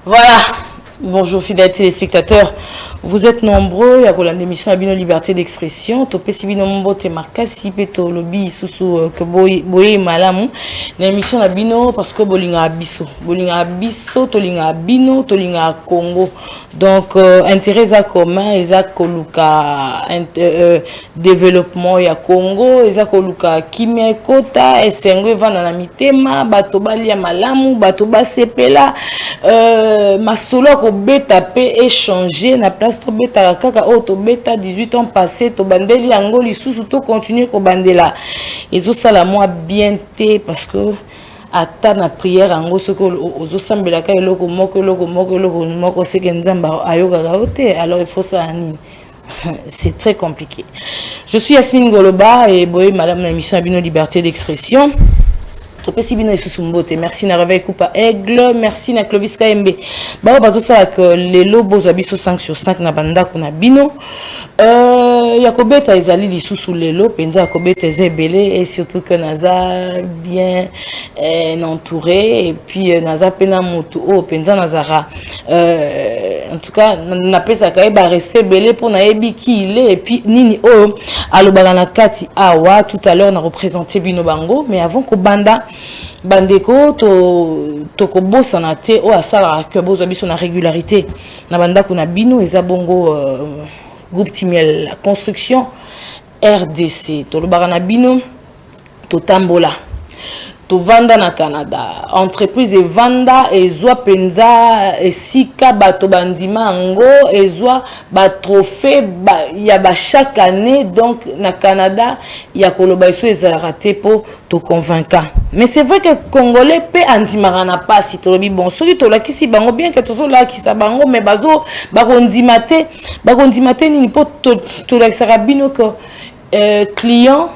Voilà, bonjour fidèles téléspectateurs. Vous êtes nombreux à la émission Abino Liberté d'expression. Topé si bino mbote makasi peto lobby susu que boye malamu. L'émission Abino parce que bolinga abiso, tolinga abino, tolinga Congo. Donc intérêt à commun, eza koluka développement ya Congo, eza koluka kimia kota, esengo vana na mitema, bato balia malamu, bato basepela, masolo ko beta pe échanger na place to beta kaka o to beta 18 ans passé to bandeli yango lisusu to continuer ko bandela ezo sala moi bien té parce que ata na prière yango soko ozo sambela ka eloko moko c'est que nzamba ayoka kaote alors il faut ça nini. C'est très compliqué. Je suis Yasmine Goloba et boy madame la mission Abino Liberté d'expression. Merci na Réveil Coupa Aigle, merci na Clovis KMB. Bah bazo ça que les lobos abiso 5 sur 5 na banda kuna bino. Yakobeta ezali lisusu lelo penza yakobeta ezebele et surtout que naza bien entouré et puis naza pena moto o penza nazara en tout cas na pesa ka ba respect belé pour na yebi ki il est et puis nini o alobala na kati awa tout à l'heure on a représenté bino bango mais avant ko banda bandeko to ko bossa na te o asala que bozo biso na régularité na banda kuna bino eza bongo groupe Timiel la construction RDC to lobana bino to tambola to vanda na Canada entreprise e vanda ezwa penza esika bato bandima ngo ezwa ba trophée ya ba chaque année donc na Canada ya koloba iso ezala te po to convaincant mais c'est vrai que congolais pe andimara na pasi to lobi bon soki to lakisi bango bien que to so lakisa bango mais bazo bakondimate ni po to lakisa bino que client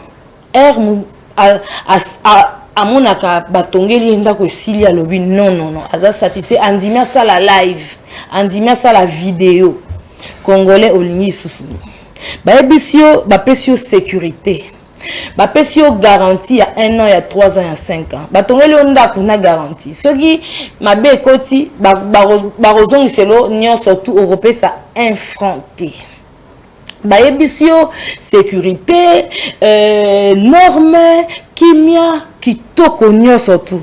amonaka batongeli ndako esili alobi non aza satisfait andimia ça la live andimia ça la vidéo congolais olingi susu baebisio bapesio sécurité bapesio garantie ya 1 an ya 3 ans ya 5 ans batongeli ndako na garantie soki mabe ekoti barozongiselo nyonso tout européen infronté baebisio sécurité norme kimia kitoko nyonso tout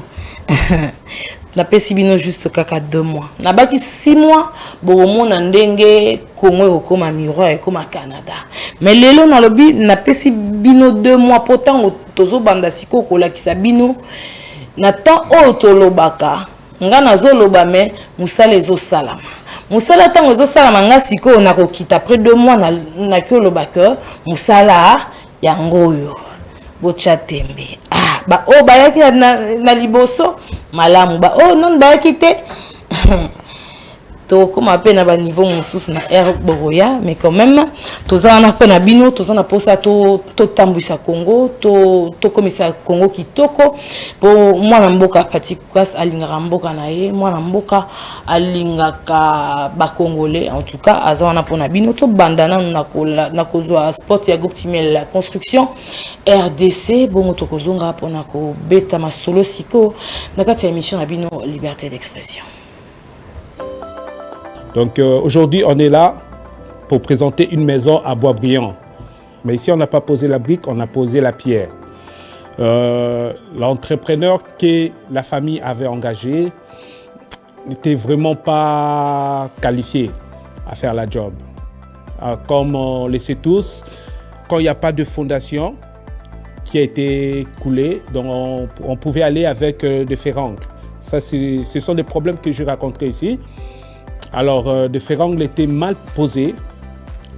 na pesi bino juste kaka 2 mois na baki 6 mois bomona ndenge Congo ekoma miroir ekoma Canada mais lelo na lobi na pesi bino 2 mois pourtant tozo banda siko kolakisa bino na temps o tolobaka nga nazoloba mais musala ezosalama musala tango ezosalama nga siko na kokita après 2 mois na kolobaka musala yango yo bocha tembe ba o bayaki na liboso malamu ba o non bayaki te to comme appel na ba niveau mosusu na air boroya mais quand même tozana na pe na bino tozana posa to tambwisa Congo to komisa Congo kitoko pour moi na mboka Patikas alingaka mboka na ye moi na mboka alingaka ba congolais en tout cas azana pona bino to bandana na kozwa sport ya groupe Timiel la construction RDC bongo to kozonga pona ko beta masolo siko na kati ya émission na bino liberté d'expression. Donc aujourd'hui, on est là pour présenter une maison à Boisbriand. Mais ici, on n'a pas posé la brique, on a posé la pierre. L'entrepreneur que la famille avait engagé n'était vraiment pas qualifié à faire la job. Comme on le sait tous, quand il n'y a pas de fondation qui a été coulée, donc on pouvait aller avec des ferrangles. Ça, ce sont des problèmes que j'ai rencontrés ici. Alors, le ferrangle était mal posé,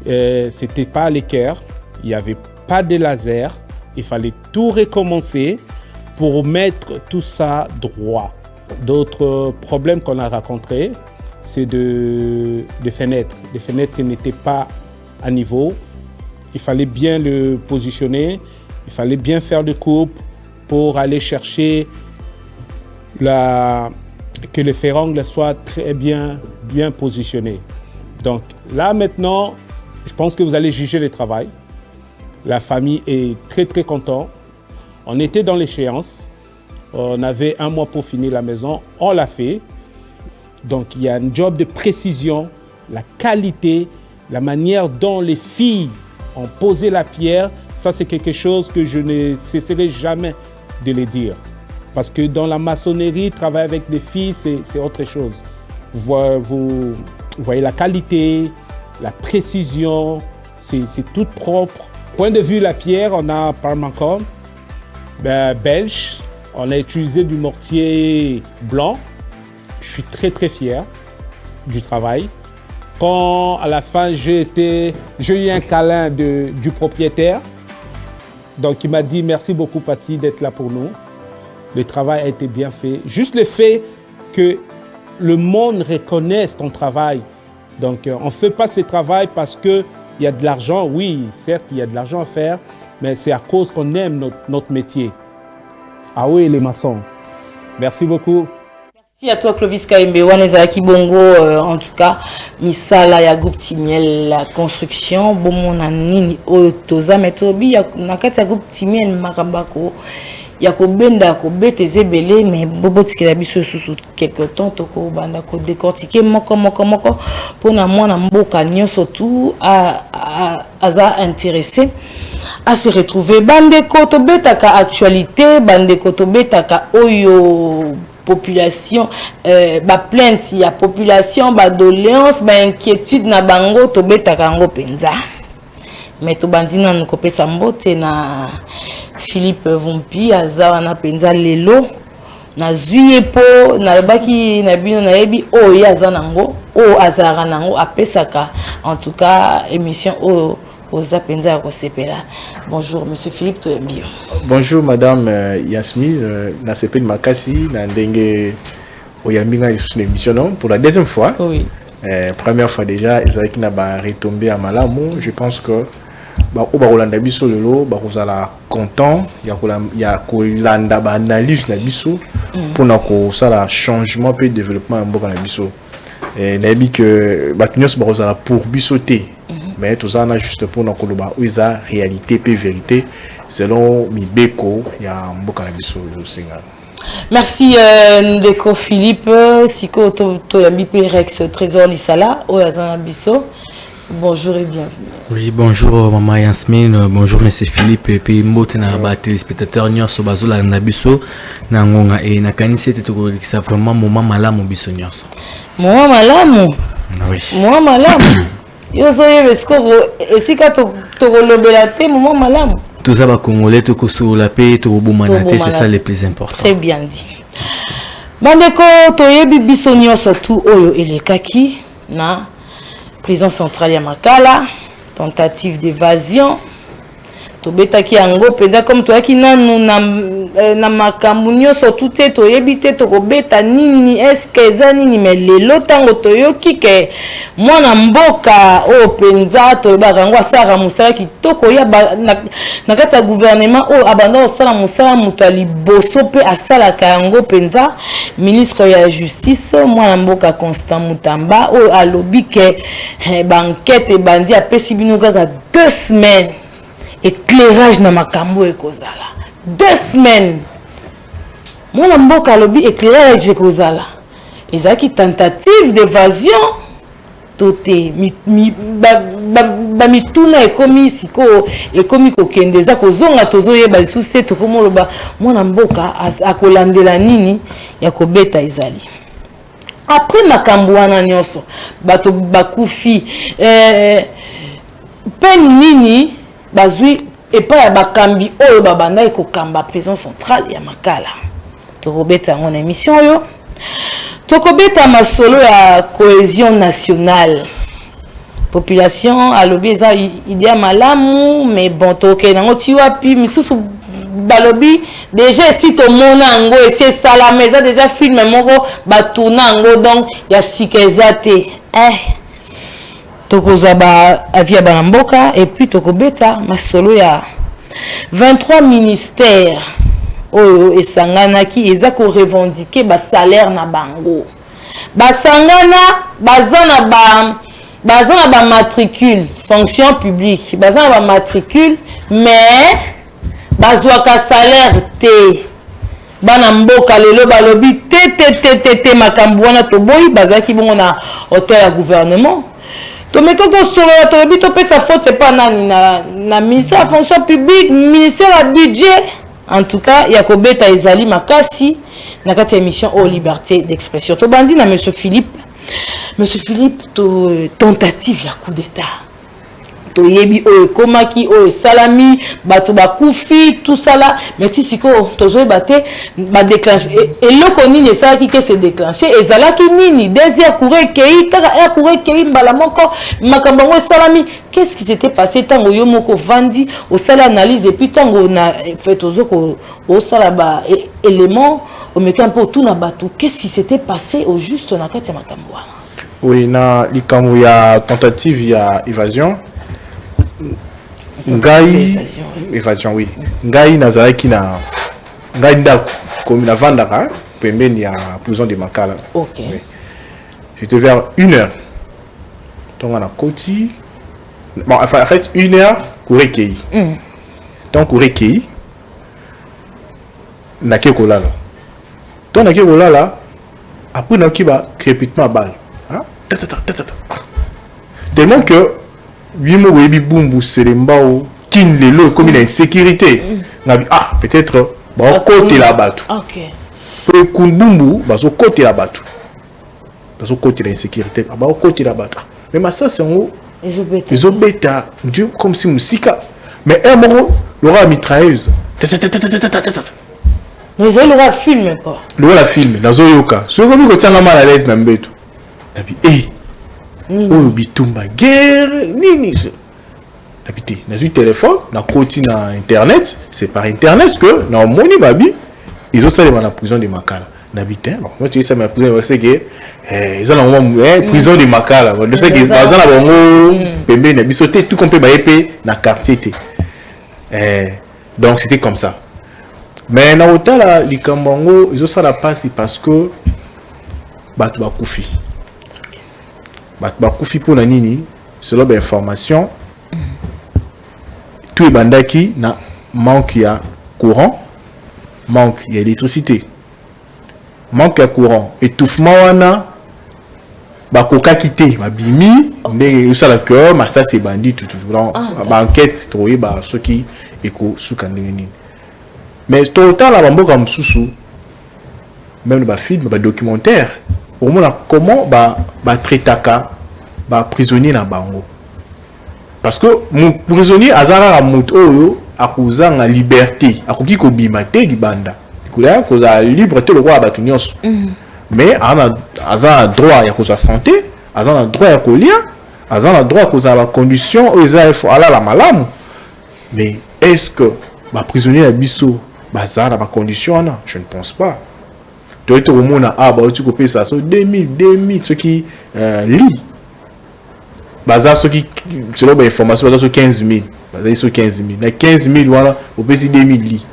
c'était pas à l'équerre, il n'y avait pas de laser, il fallait tout recommencer pour mettre tout ça droit. D'autres problèmes qu'on a rencontrés, c'est des fenêtres. Les fenêtres n'étaient pas à niveau, il fallait bien le positionner, il fallait bien faire des coupes pour aller chercher que le ferrangle soit très bien positionné. Donc là maintenant, je pense que vous allez juger le travail. La famille est très contente. On était dans l'échéance. On avait 1 mois pour finir la maison. On l'a fait. Donc il y a un job de précision, la qualité, la manière dont les filles ont posé la pierre, ça c'est quelque chose que je ne cesserai jamais de le dire. Parce que dans la maçonnerie, travailler avec des filles, c'est autre chose. Vous voyez la qualité, la précision, c'est tout propre. Point de vue la pierre, on a Parmancom, belge. On a utilisé du mortier blanc. Je suis très très fier du travail. Quand à la fin j'ai eu un câlin du propriétaire. Donc il m'a dit merci beaucoup Paty d'être là pour nous. Le travail a été bien fait. Juste le fait que le monde reconnaisse ton travail. Donc on ne fait pas ce travail parce qu'il y a de l'argent. Oui, certes, il y a de l'argent à faire, mais c'est à cause qu'on aime notre métier. Ah oui, les maçons. Merci beaucoup. Merci à toi, Clovis Kaembe. Wanezaki Bongo, en tout cas, Misala ya groupe Timiel, la construction. Bon, mon ani, Toza, Metobi, Nakati ya groupe Timiel, Makambako. Yako benda ko bete zebele mais bobo tikela biso sous quelque temps toko banda ko décortiquer moko pona mwana mboka nyonso tout aza intéressé à se retrouver bande ko to betaka actualité bande ko to betaka oyo population ba plainte ya population ba doléance ba inquiétude na bango to betaka ngo penza mais to bandina nous kopesa mbote na Philippe Vumpi aza wana penza lelo na zuye po na baki na bino na yebi o ya aza nango o azara nango apesaka en tout cas émission o oza penza ko sepela. Bonjour monsieur Philippe Toyambio. Bonjour madame Yasmine na sepel makasi na ndenge oyambinga sur l'émission non pour la deuxième fois. Oui. Première fois déjà ezaki na ba retombé à malamu, je pense que ba Rolanda biso lelo ba kozala content ya kolanda ba analyse na biso pour na ko sala changement pe développement en mboka na biso na bi que ba tunyos ba kozala pour biso te mais tout ça na juste pour na koloba oza réalité pe vérité selon mibeko ya mboka na biso le singa. Merci Ndeko Philippe siko to ya bipe Rex Trésor Lisala o azana biso. Bonjour et bienvenue. Oui, bonjour Maman Yasmine, bonjour Monsieur Philippe et puis mbote na ba téléspectateurs nyonso bazula na biso na ngonga et na kanisi te to ça vraiment moment malamu biso nyonso. Moment malamu. Oui. Moment malamu. Yo soye besko esika to lobela te moment malamu. Tout ça ba congolais to ko la paix to bomanate c'est ça le plus important. Très bien dit. Bandeko to yebi biso nyonso tout oyo elekaki na prison centrale ya Makala, tentative d'évasion. Tobetaki yango penza comme toyaki nanu na makambu nyonso tout te toyebi te tokobeta nini est-ce que eza nini mais lelo tango toyoki ke mwana mboka o penza toyebaka yango asala mosala kitoko ya na kati ya gouvernement o abanda kosala mosala moto ya liboso mpe asalaka yango penza ministre ya justice mwana mboka Constant Mutamba oyo alobi ke banquete ebandi apesi bino kaka 2 semaines éclairage na makambo ekozala 2 semaines mwana mboka alobi éclairage ekozala ezaki tentative d'évasion tote mituna ekomi siko ekomi kokende eza kozonga tozoyeba lisusu te tokomoloba mwana mboka akolandela nini ya kobeta ezali après makambo wana nyonso bato bakufi peni nini bazui epa ya bakambi oyo babanda ekokamba prison centrale ya Makala tokobeta yango na émission oyo tokobeta masolo ya cohésion nationale population alobi eza idée malamu mais bon tokende nango ti wapi misusu balobi déjà esi tomona yango esi esalama eza déjà filme moko batourna yango donc ya sika eza te tokozwa ba avia bana mboka et puis tokobeta masolo ya 23 ministères oyo esanganaki eza ko revendiquer ba salaire na bango basangana bazana ba matricule fonction publique bazana ba matricule mais bazwaka salaire te bana mboka lelo balobi te makambo wana toboyi bazaki bongo na hôtel ya gouvernement tomeka kosolola tolobi topesa faute c'est pas nani na ministère ya fonction publique ministère ya budget en tout cas ya kobeta ezali makasi na kati ya émission au liberté d'expression tobandi na monsieur Philippe tentative ya coup d'état toyebi oyo komaki oyo salami bato bakufi tout ça là mais si siko tozoye baté ba déclencher eloko nini esalaki ke se déclencher ezalaki nini désir courir kei kaka courir kei mbala moko makambo ngo salami qu'est-ce qui s'était passé tango yo moko vandi au sala analyse et puis tango na fait ozoko au sala ba élément au mettant un peu tout na bato qu'est-ce qui s'était passé au juste na kati ya makambo wana oui na likambo ya tentative ya évasion ngai évasion oui ngai nazalaki na ngai ndako comme na vandaka pembeni ya prison de Makala. OK oui. J'étais vers 1h donc on a côté bon en fait 1h courekei donc courekei na ke kolala donc na ke kolala après na kiba crépitement balle hein tellement que lui mo webi bumbu serembao kin lelo comme une insécurité ngabi peut-être ba côté la batu OK pour kun bumbu ba so côté la batu ba so côté l'insécurité ba côté la batu mais ma ça c'est en ils ont bêta Dieu comme si musika mais un mot l'aura mitrailleuse mais ils l'aura filmé quoi l'aura filmé nazo yoka so comme ko tanga mal à l'aise na mbeto nabi oyo bitumba guerre nini habité na un téléphone na côté na internet c'est par internet que na moni babi ils ont ça dans la prison de Makala n'habité bon moi tu sais ça ma prison c'est que ils ont la prison de Makala je sais que ils ont la bongo pembe na bisoté tout compé ba épée na quartier donc c'était comme ça mais na hôtel likambango ils ont ça la passe parce que batu bakufi bakufi pour la nini selon l'information tout est bandaki na manque ya courant manque ya électricité manque ya courant étouffement wana bakoka quitté babimi ndenge usala que ma ça c'est bandit tout ba enquête trouvé ba ceux qui eko suka ndenge nini mais total la bamboka msusu même ba film ba documentaire au moins comment ba traitaka ba prisonnier na bango parce que mon prisonnier azara moto oyo akuza na liberté akoki ko bimate libanda kula ko za liberté le roi ba tunyos mais azara droit ya ko sa santé azara droit ya ko lia azara droit ko za ba condition oza faut ala la malamu mais est-ce que ba prisonnier ya biso bazara ba condition na je ne pense pas. Tu as au monde à tu copies ça sur 2000 ceux qui lit bazar ceux qui selon les informations bazar sur 15 000 bazar sur 15 000 les 15 000 voilà au PC 2000 lit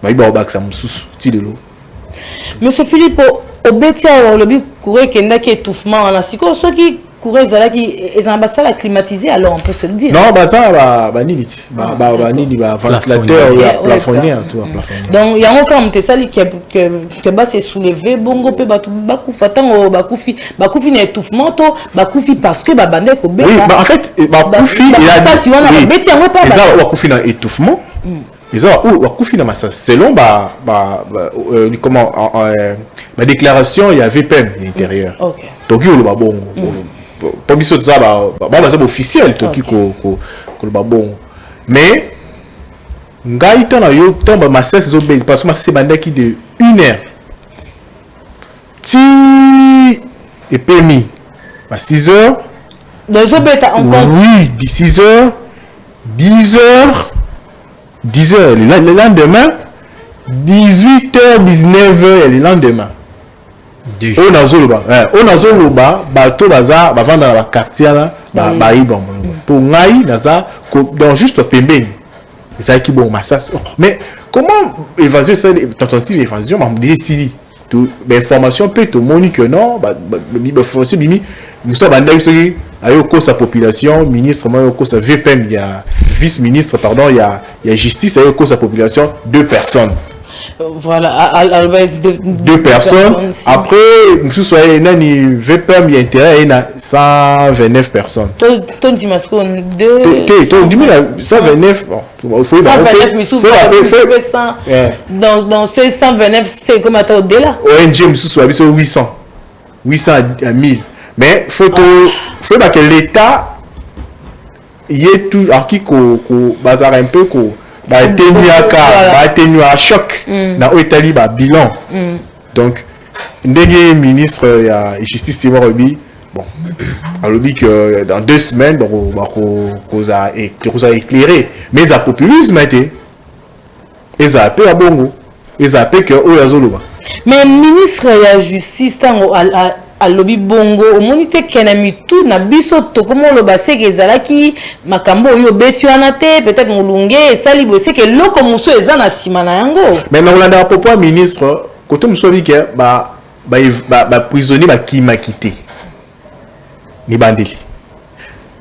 bah il va au bac ça moussous ti de l'eau monsieur Philippe au betia le but courir kenda qui étouffement là c'est quoi ceux qui courir zala qui les ambassades climatisées alors on peut se le dire non bazar ba nini ba nini ba ventilateur ya plafonnier tout plafonnier donc il y a encore un sali que bas c'est soulevé bongo pe ba kufa tango ba kufi na étouffement to ba kufi parce que ba bande ko beta oui en fait ba kufi il a ça si on a beti yango pas ba kufi na étouffement ils ont kufi na massa selon comment ma déclaration il y avait peine à l'intérieur donc il ba bongo pas biso ça ba officiel toki ko le babon mais ngai to na yo tomba ma cesse zo be parce que ma c'est bandaki de 1h ti et permis à 6h les obeta en compte oui 6h 10h le lendemain 18h 19h le lendemain on a zoloba bato baza bavanda na quartier là ba ibon pour ngai naza donc juste pembeni ça qui bon massas mais comment évasion ça tentative d'évasion m'a décidé tout l'information peut te monique que non information bimi nous sommes bandai ceux ayo ko sa population ministre moi ko sa VPM il y a vice ministre pardon il y a justice ayo ko sa population 2 personnes Voilà, deux personnes. Après, nous soyons nani VPM il y a intérêt il y a 129 personnes. Ton dimasco deux. Ton dis 129 bon. Il faut 129 mais sous dans ce 129 c'est comme attends au-delà. ONG nous soit 800 à 1000. Mais faut que l'État y est tout à qui bazar un peu tenu à choc na Italie bilan. Donc ndenge ministre ya justice Simon Robi bon alobi que dans 2 semaines donc causa éclairé mais ça populisme était et ça a peu à bongo et ça a peu que oyazoloba mais ministre ya justice tango alobi bongo omonite kenami tout na biso to comment lo baseke ezalaki makambo oyo beti wana te peut-être mulunge esali boseke loko muso eza na sima na yango mais na olanda propos ministre koto muso bi ke ba prisonnier ba kimakité ni bandeli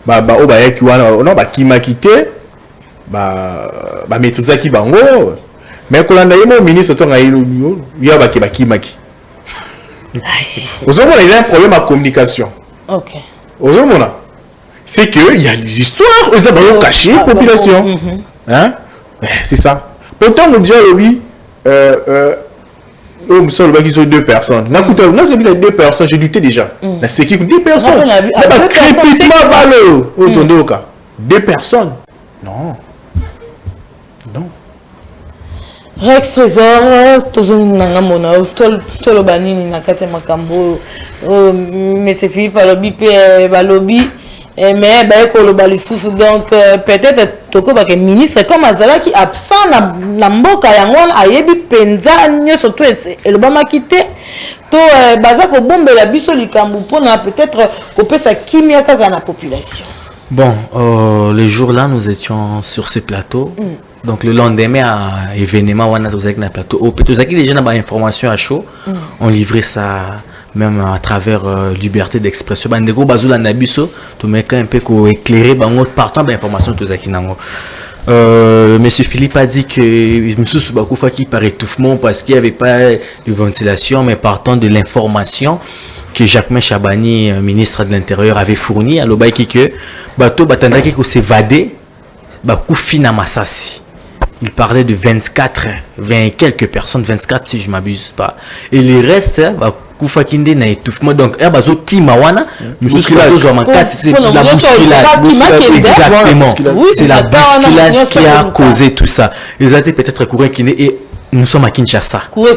ba obayaki wana non ba kimakité ba maîtriser ki bango mais kolanda yemo ministre to ngayilo ya ba kimaki. Aux hommes, il y a un problème à communication. Ok. Aux hommes, c'est qu'il y a des histoires, ils ont caché la population. Hein? C'est ça. Pourtant, on dit, oui, nous sommes 2 personnes. N'a écouté 2 personnes, j'ai douté déjà. C'est qui 2 personnes? Crépitement ballot. Autour au cas. 2 personnes. Non. Rex Trésor, toujours nangamona, tolo banini na kati makambo, mais c'est Philippe alobi pe balobi, mais ko bali sous donc peut-être toko ba que ministre comme azala qui absent na mboka yango ayebi penza nyoso to elobama kité to baza ko bombela biso likambu pona peut-être ko pesa kimia kaka na population. Bon, le jour là nous étions sur ce plateau. Donc le lendemain à événement on a tous na plateau au peut qui déjà na information à chaud on livrait ça même à travers liberté d'expression bandeko bazula na biso to meka un peu ko éclairer bango partant d'information tous qui nango monsieur Philippe a dit que monsieur Soubakufa qui par étouffement parce qu'il y avait pas de ventilation mais partant de l'information que Jacquemin Chabani ministre de l'Intérieur avait fourni à l'obaiki que bateau batandaki ko s'évader bakufi na Masasi. Il parlait de 20 et quelques personnes, 24 si je ne m'abuse pas. Et les restes, Koufakinde na étouffement. Donc, c'est la bousculade. Exactement. C'est la bousculade qui a causé tout ça. Ils étaient peut-être courant et nous sommes à Kinshasa. Oui,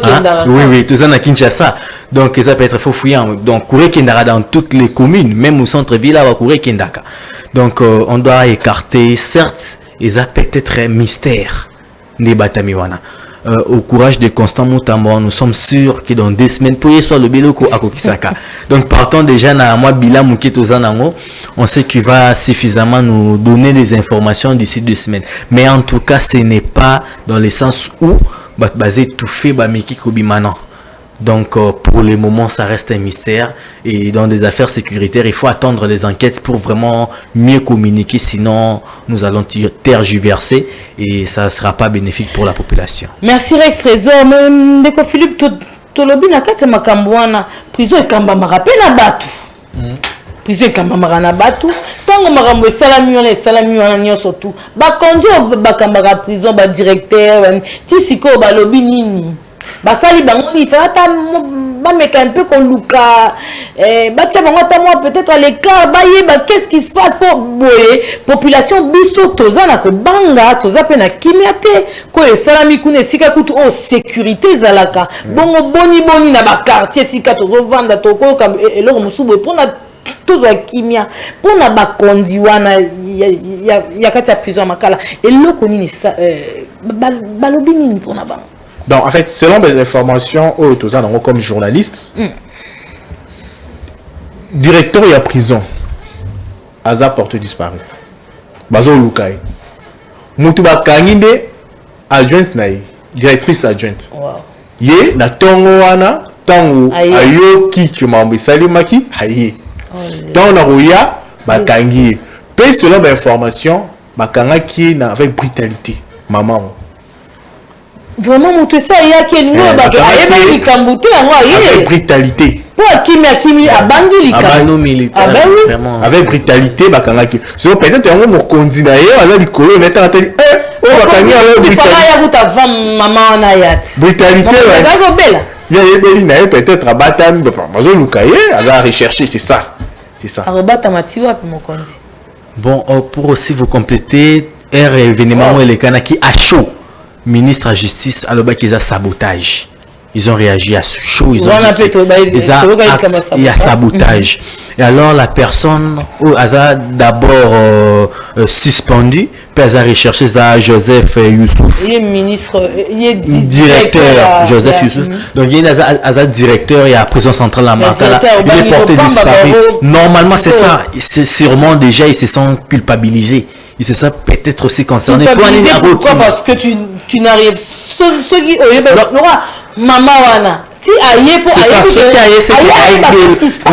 tout ça à Kinshasa. Donc, ça peut être faux fouillant. Donc, Kouré Kendara dans toutes les communes, même au centre-ville, à Kouré Kendaka. Donc, on doit écarter, certes, ils ont peut-être un mystère. Au courage de Constant Moutambo, nous sommes sûrs que dans 2 semaines, pour y soit le biloko à Kokisaka. Donc, partons déjà dans moi Bila Mouketo Zanango, on sait qu'il va suffisamment nous donner des informations d'ici 2 semaines. Mais en tout cas, ce n'est pas dans le sens où basé tout fait Bamiki Kobimana. Donc, pour le moment, ça reste un mystère. Et dans des affaires sécuritaires, il faut attendre les enquêtes pour vraiment mieux communiquer. Sinon, nous allons tergiverser et ça ne sera pas bénéfique pour la population. Merci Rex Trésor. Mais Ndeko Philippe, tolobi na kati makambo wana prison ekamba marape na batu. Prison ekamba marana batu. Tango makambo esalami wana nyonso tu. Ba konjo bakamba prison ba directeur ti siko balobi nini. Basali bango il faut mettre un peu qu'on luka peut-être à l'écart qu'est-ce qui se passe pour population biso toza na ko banga toza pe na kimiate ko esalami kuna sika kutu o sécurité zalaka bongo boni na ba quartier sika tozo vanda toko ka eloko musubo pona tozo kimia pona ba kondi wana ya kati ya prison makala eloko nini balobi nini pona bango. Donc, en fait, selon mes informations, comme journaliste, directeur de la prison, Aza porte disparu. Bazo Lukai. Moutuba Kanginde, adjointe naï, directrice adjointe. Ye, na tongoana, tango, ayo ki, tu m'as envoyé, salut maki, aïe. Tango na roya, bakangi. Puis, selon mes informations, bakanga qui est avec brutalité, maman. vraiment moto ça ya kelingo ba ayeba likambuté avec brutalité. Pour Akimi abangi likambo militaire vraiment avec brutalité bakangaki. C'est peut-être un mot kondi na ye ala likolo na tata eh o bakangi ala brutalité. Ya kuta femme maman na yat. Brutalité ça go bella. Ya yebeli na peut-être abatami bazo lukaye ala rechercher c'est ça. C'est ça. Arobata matiwa puis mokonzi. Bon, pour aussi vous compléter, un événement où les Kanaki à chaud, ministre de la Justice, à l'objet qu'ils ont sabotage. Ils ont réagi à chaud, il y a sabotage. Et alors la personne a d'abord suspendu, puis elle a recherché Joseph Youssouf. Il est ministre, il est directeur Joseph Youssouf. Donc il y a directeur, il y a la prison centrale à Makala. Il est porté disparu. Normalement c'est ça. C'est sûrement déjà ils se sont culpabilisés. Ils se sont peut-être aussi concernés. Pourquoi? Parce que tu n'arrives ceux qui maman wana si aïe pour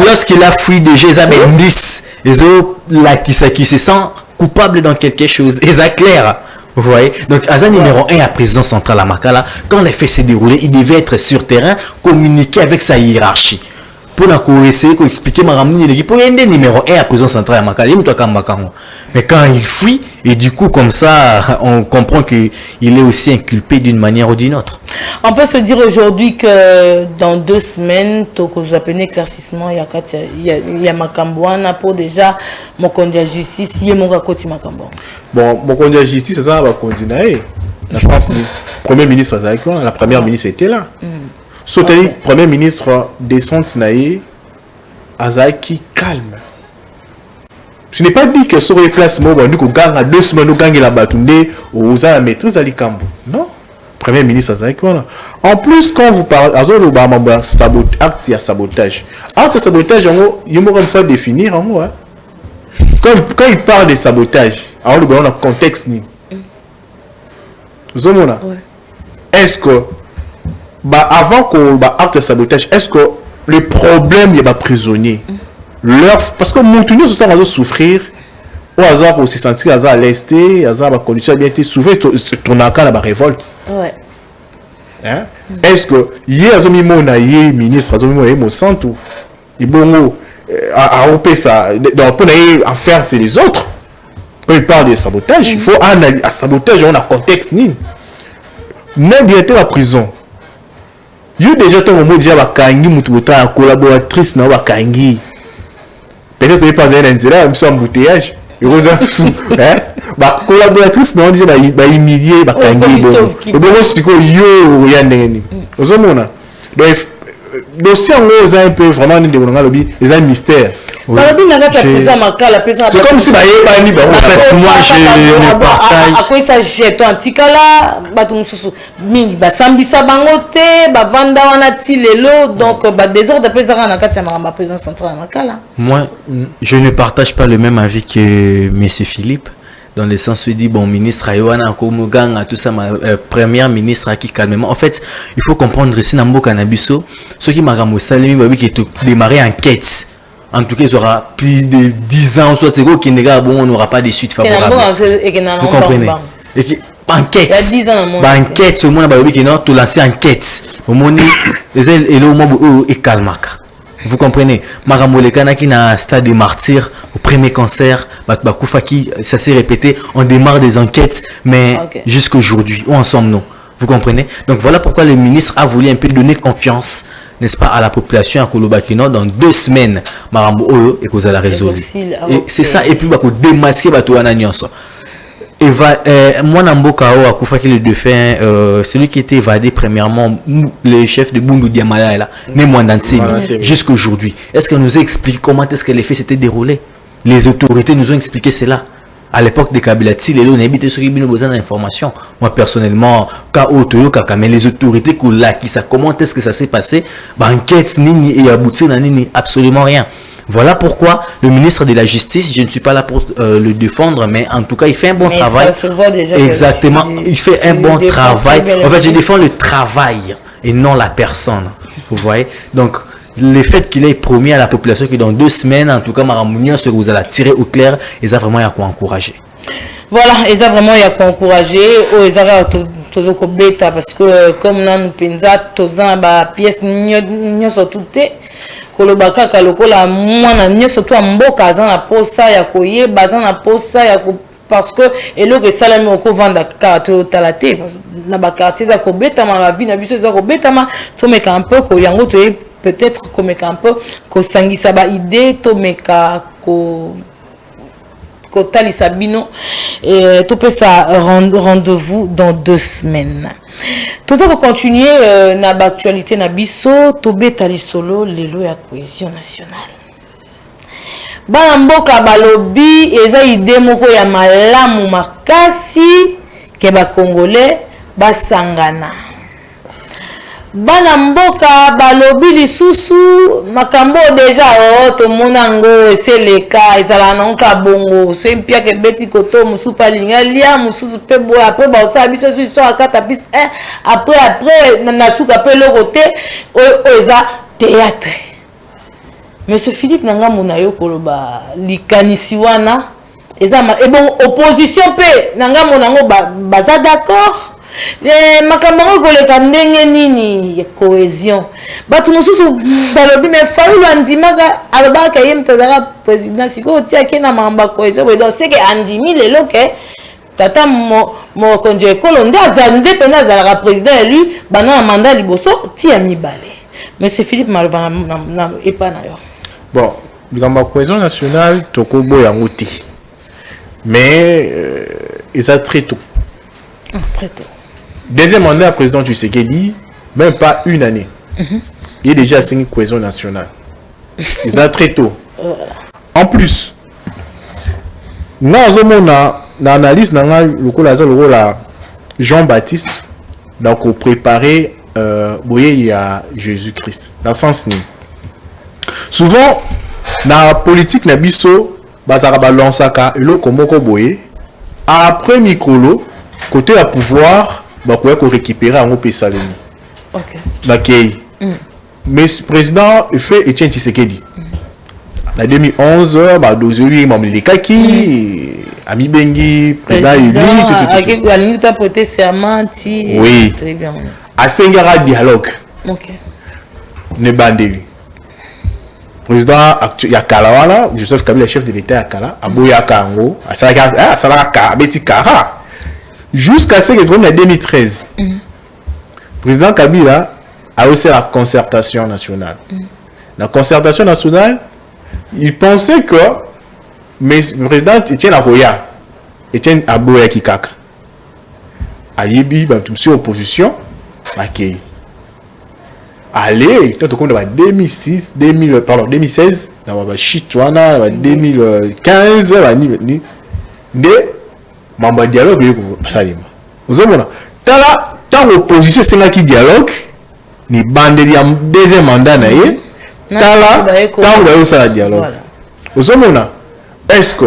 lorsqu'il a fui déjà ils avaient 10 ils ont là qui se sent coupable dans quelque chose et ça clair. Vous voyez, donc Azan numéro 1 à président central à Makala, quand les faits s'est déroulé, il devait être sur terrain, communiquer avec sa hiérarchie. Pour essayer d'expliquer ma ramine pour aider numéro 1 à prison centrale à Makala, mais quand il fuit, et du coup comme ça, on comprend qu'il est aussi inculpé d'une manière ou d'une autre. On peut se dire aujourd'hui que dans 2 semaines, vous appelez éclaircissement, il y a Makambouana pour déjà mon candidat justice, il y a mon rakoti Makambouana. Bon, mon candidat justice, ça va continuer. Dans le sens du premier ministre, la première ministre était là. Sauter le premier ministre descend Naïe, Azaki calme. Je n'ai pas dit que sur les places, moi, nous gagnons 2 semaines, nous gagnons la Batunde, ou la maîtrise à l'Ikambo. Non. Premier ministre Azaki, voilà. En plus, quand vous parlez, acte il y a sabotage. Acte de sabotage, il y a une fois définir, quand il parle de sabotage, alors on a un contexte. Vous savez, est-ce que avant qu'on acte de sabotage, est-ce que le problème il y a prisonnier parce que nous tous temps à souffrir au hasard pour se sentir à l'est hasard va condition bien été souffrir ton accord la révolte hein est-ce que hier azomi mona hier ministre azomi mona mon centre et bon à ça donc pour à faire c'est les autres quand il parle de sabotage il faut analyser à sabotage on a contexte ni même bien été la prison. Il y a déjà un moment déjà bakangi mutubuta collaboratrice na bakangi. Peut-être pas un intérêt même sans embouteillage. Il hein ba collaboratrice na déjà ba humilier bakangi bon. Bon c'est quoi yo ya ndeni. Ozomona. Donc dossier on a un peu vraiment de mon lobby, les un mystère. C'est comme si moi je partage. À quoi ça jette en tikala batumsusu mingi basambisa bangote bavanda wana tilelo donc désordre pesara na kati ya maramba président central makala. Moi je ne partage pas le même avis que monsieur Philippe dans le sens où il dit bon ministre Ayoana Komugang tout ça ma première ministre qui calmement en fait il faut comprendre ici Nambo Kanabiso ceux qui m'ont salimi babi qui démarrer enquête. En tout cas, il y aura plus de 10 ans, soit c'est qui on n'aura pas de suite favorable. Vous comprenez? Enquête. Il y a 10 ans. Enquête, ce monde a dit non, tout lancer enquête. Au monde, les et le moment est calme. Vous comprenez? Maramolekana qui n'a un stade de martyr au premier concert, Bakufaki, ça s'est répété. On démarre des enquêtes, mais jusqu'aujourd'hui, où en sommes-nous? Vous comprenez? Donc voilà pourquoi le ministre a voulu un peu donner confiance, n'est-ce pas, à la population à Kolobakino dans 2 semaines. Marambo Olo et que vous allez résoudre. Et c'est ça, et puis bah, démasquer Batouana Nyonso. Et moi, Nambokao a Koufaki le défunt, celui qui était évadé premièrement, le chef de Bundu Diamala, là, jusqu'aujourd'hui. Est-ce qu'on nous explique comment est-ce que les faits s'étaient déroulés? Les autorités nous ont expliqué cela. À l'époque de Kabilati, les lots n'habitaient sur qui besoin d'informations. Moi, personnellement, mais les autorités qui ça, comment est-ce que ça s'est passé? Enquête, nini, et aboutir, nini, absolument rien. Voilà pourquoi le ministre de la Justice, je ne suis pas là pour le défendre, mais en tout cas, il fait un bon travail. Ça se voit déjà. Exactement, il fait un bon travail. En fait, je défends le travail et non la personne. Vous voyez? Donc, le fait qu'il ait promis à la population que dans 2 semaines, en tout cas, Maramounion, ce que vous allez tirer au clair, ils ont vraiment à quoi encourager. Voilà, ils ont vraiment à quoi encourager. Ils ont tozo ko beta parce que comme nanu penza toza ba pièce nyoso tuté koloba kaka lokola mwana nyoso to mboka aza na posa ya koyeba aza na posa ya ko parce que eloko esalami oko vanda kaka totala te na bakartier eza kobetama na vie na biso eza kobetama tomeka un peu ko yango toye peut-être komeka un peu kosangisa baidée tomeka kotalisa bino et topesa rendez-vous dans 2 semaines. Tout ça pour continuer na actualité na biso tobeta lisolo lelo ya cohésion nationale. Bana mboka balobi eza idée moko ya malamu makasi ke ba congolais basangana. Bana mboka balobi lisusu makambo deja to monango eseleka ezala nonka bongo so impia ke beti koto musu palinga lia musu pe bo après ba osa biso so histoire kata bis après na suka pe lokote eza théâtre. Monsieur Philippe nanga monayo koloba likanisi wana eza et bon opposition pe nanga monango baza d'accord. Makambo koleka ndenge nini cohésion batu mususu balobi me faulu andimaka alobaka ye mtazaka président siko tiake na mamba cohésion donc c'est que andimi lelo ke tata mo konje ekolo nde azande pena azalaka président élu bana na mandat liboso tia mibale. Monsieur Philippe maloba na epa na yo bon bikambo cohésion nationale tokobo yango te mais ça très tôt. Très tôt. Deuxième mandat à président Tshisekedi, même pas une année. Il est déjà signé cohésion nationale. Ils sont très tôt. En plus, nous avons analyse le Jean-Baptiste donc préparer il à Jésus-Christ. Dans le sens ni. Souvent, dans la politique nabiso, bazaraba lansaka elo komoko boye après Mikolo côté la pouvoir bah pour récupérer un peu salami. OK. Bakay. Mais le président fait Etienne Tshisekedi. En 2011 bah dozeli mamli kaki Ami Bengi président élu tout a prêté serment ti. Oui. Très bien. À Sengara dialogue. OK. Ne bandeli. Président actuel ya Kalawana, Joseph Kabila chef de l'État à Kala, Aboya Kango, à Salaka Beti Kara. Jusqu'à ce que en 2013, président Kabila a aussi la concertation nationale. La concertation nationale, il pensait que le président Etienne Aboya, Etienne Aboya Kikaka, a yébi, tout opposition, ok. Allez, quand on a 2016, 2015, 2015, membre dialogue vous avez tant l'opposition c'est qui dialogue ni bande deuxième mandat na ye tant vous ça dialogue vous avez est-ce que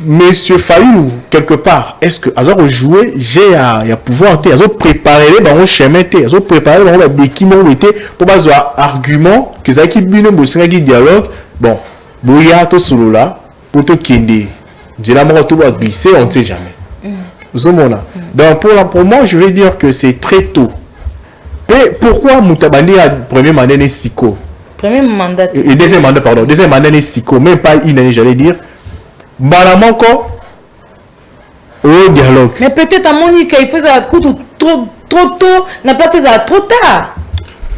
monsieur Fayou quelque part est-ce que azor jouer j'ai à pouvoir te azor préparer les chemin te azor préparer les documents été pour base argument que ça qui bino bosinga qui dialogue bon boya to solo là pour te kende on va glisser, on ne sait jamais. Donc pour moi, je vais dire que c'est très tôt. Mais pourquoi Moutabandi a premier mandat n'est Siko? Premier mandat. Et deuxième mandat, pardon. Deuxième mandat n'est Siko. Même pas une année, j'allais dire. Malamanko au dialogue. Mais peut-être à Monique, il faut ça trop tôt. N'a pas ça trop tard.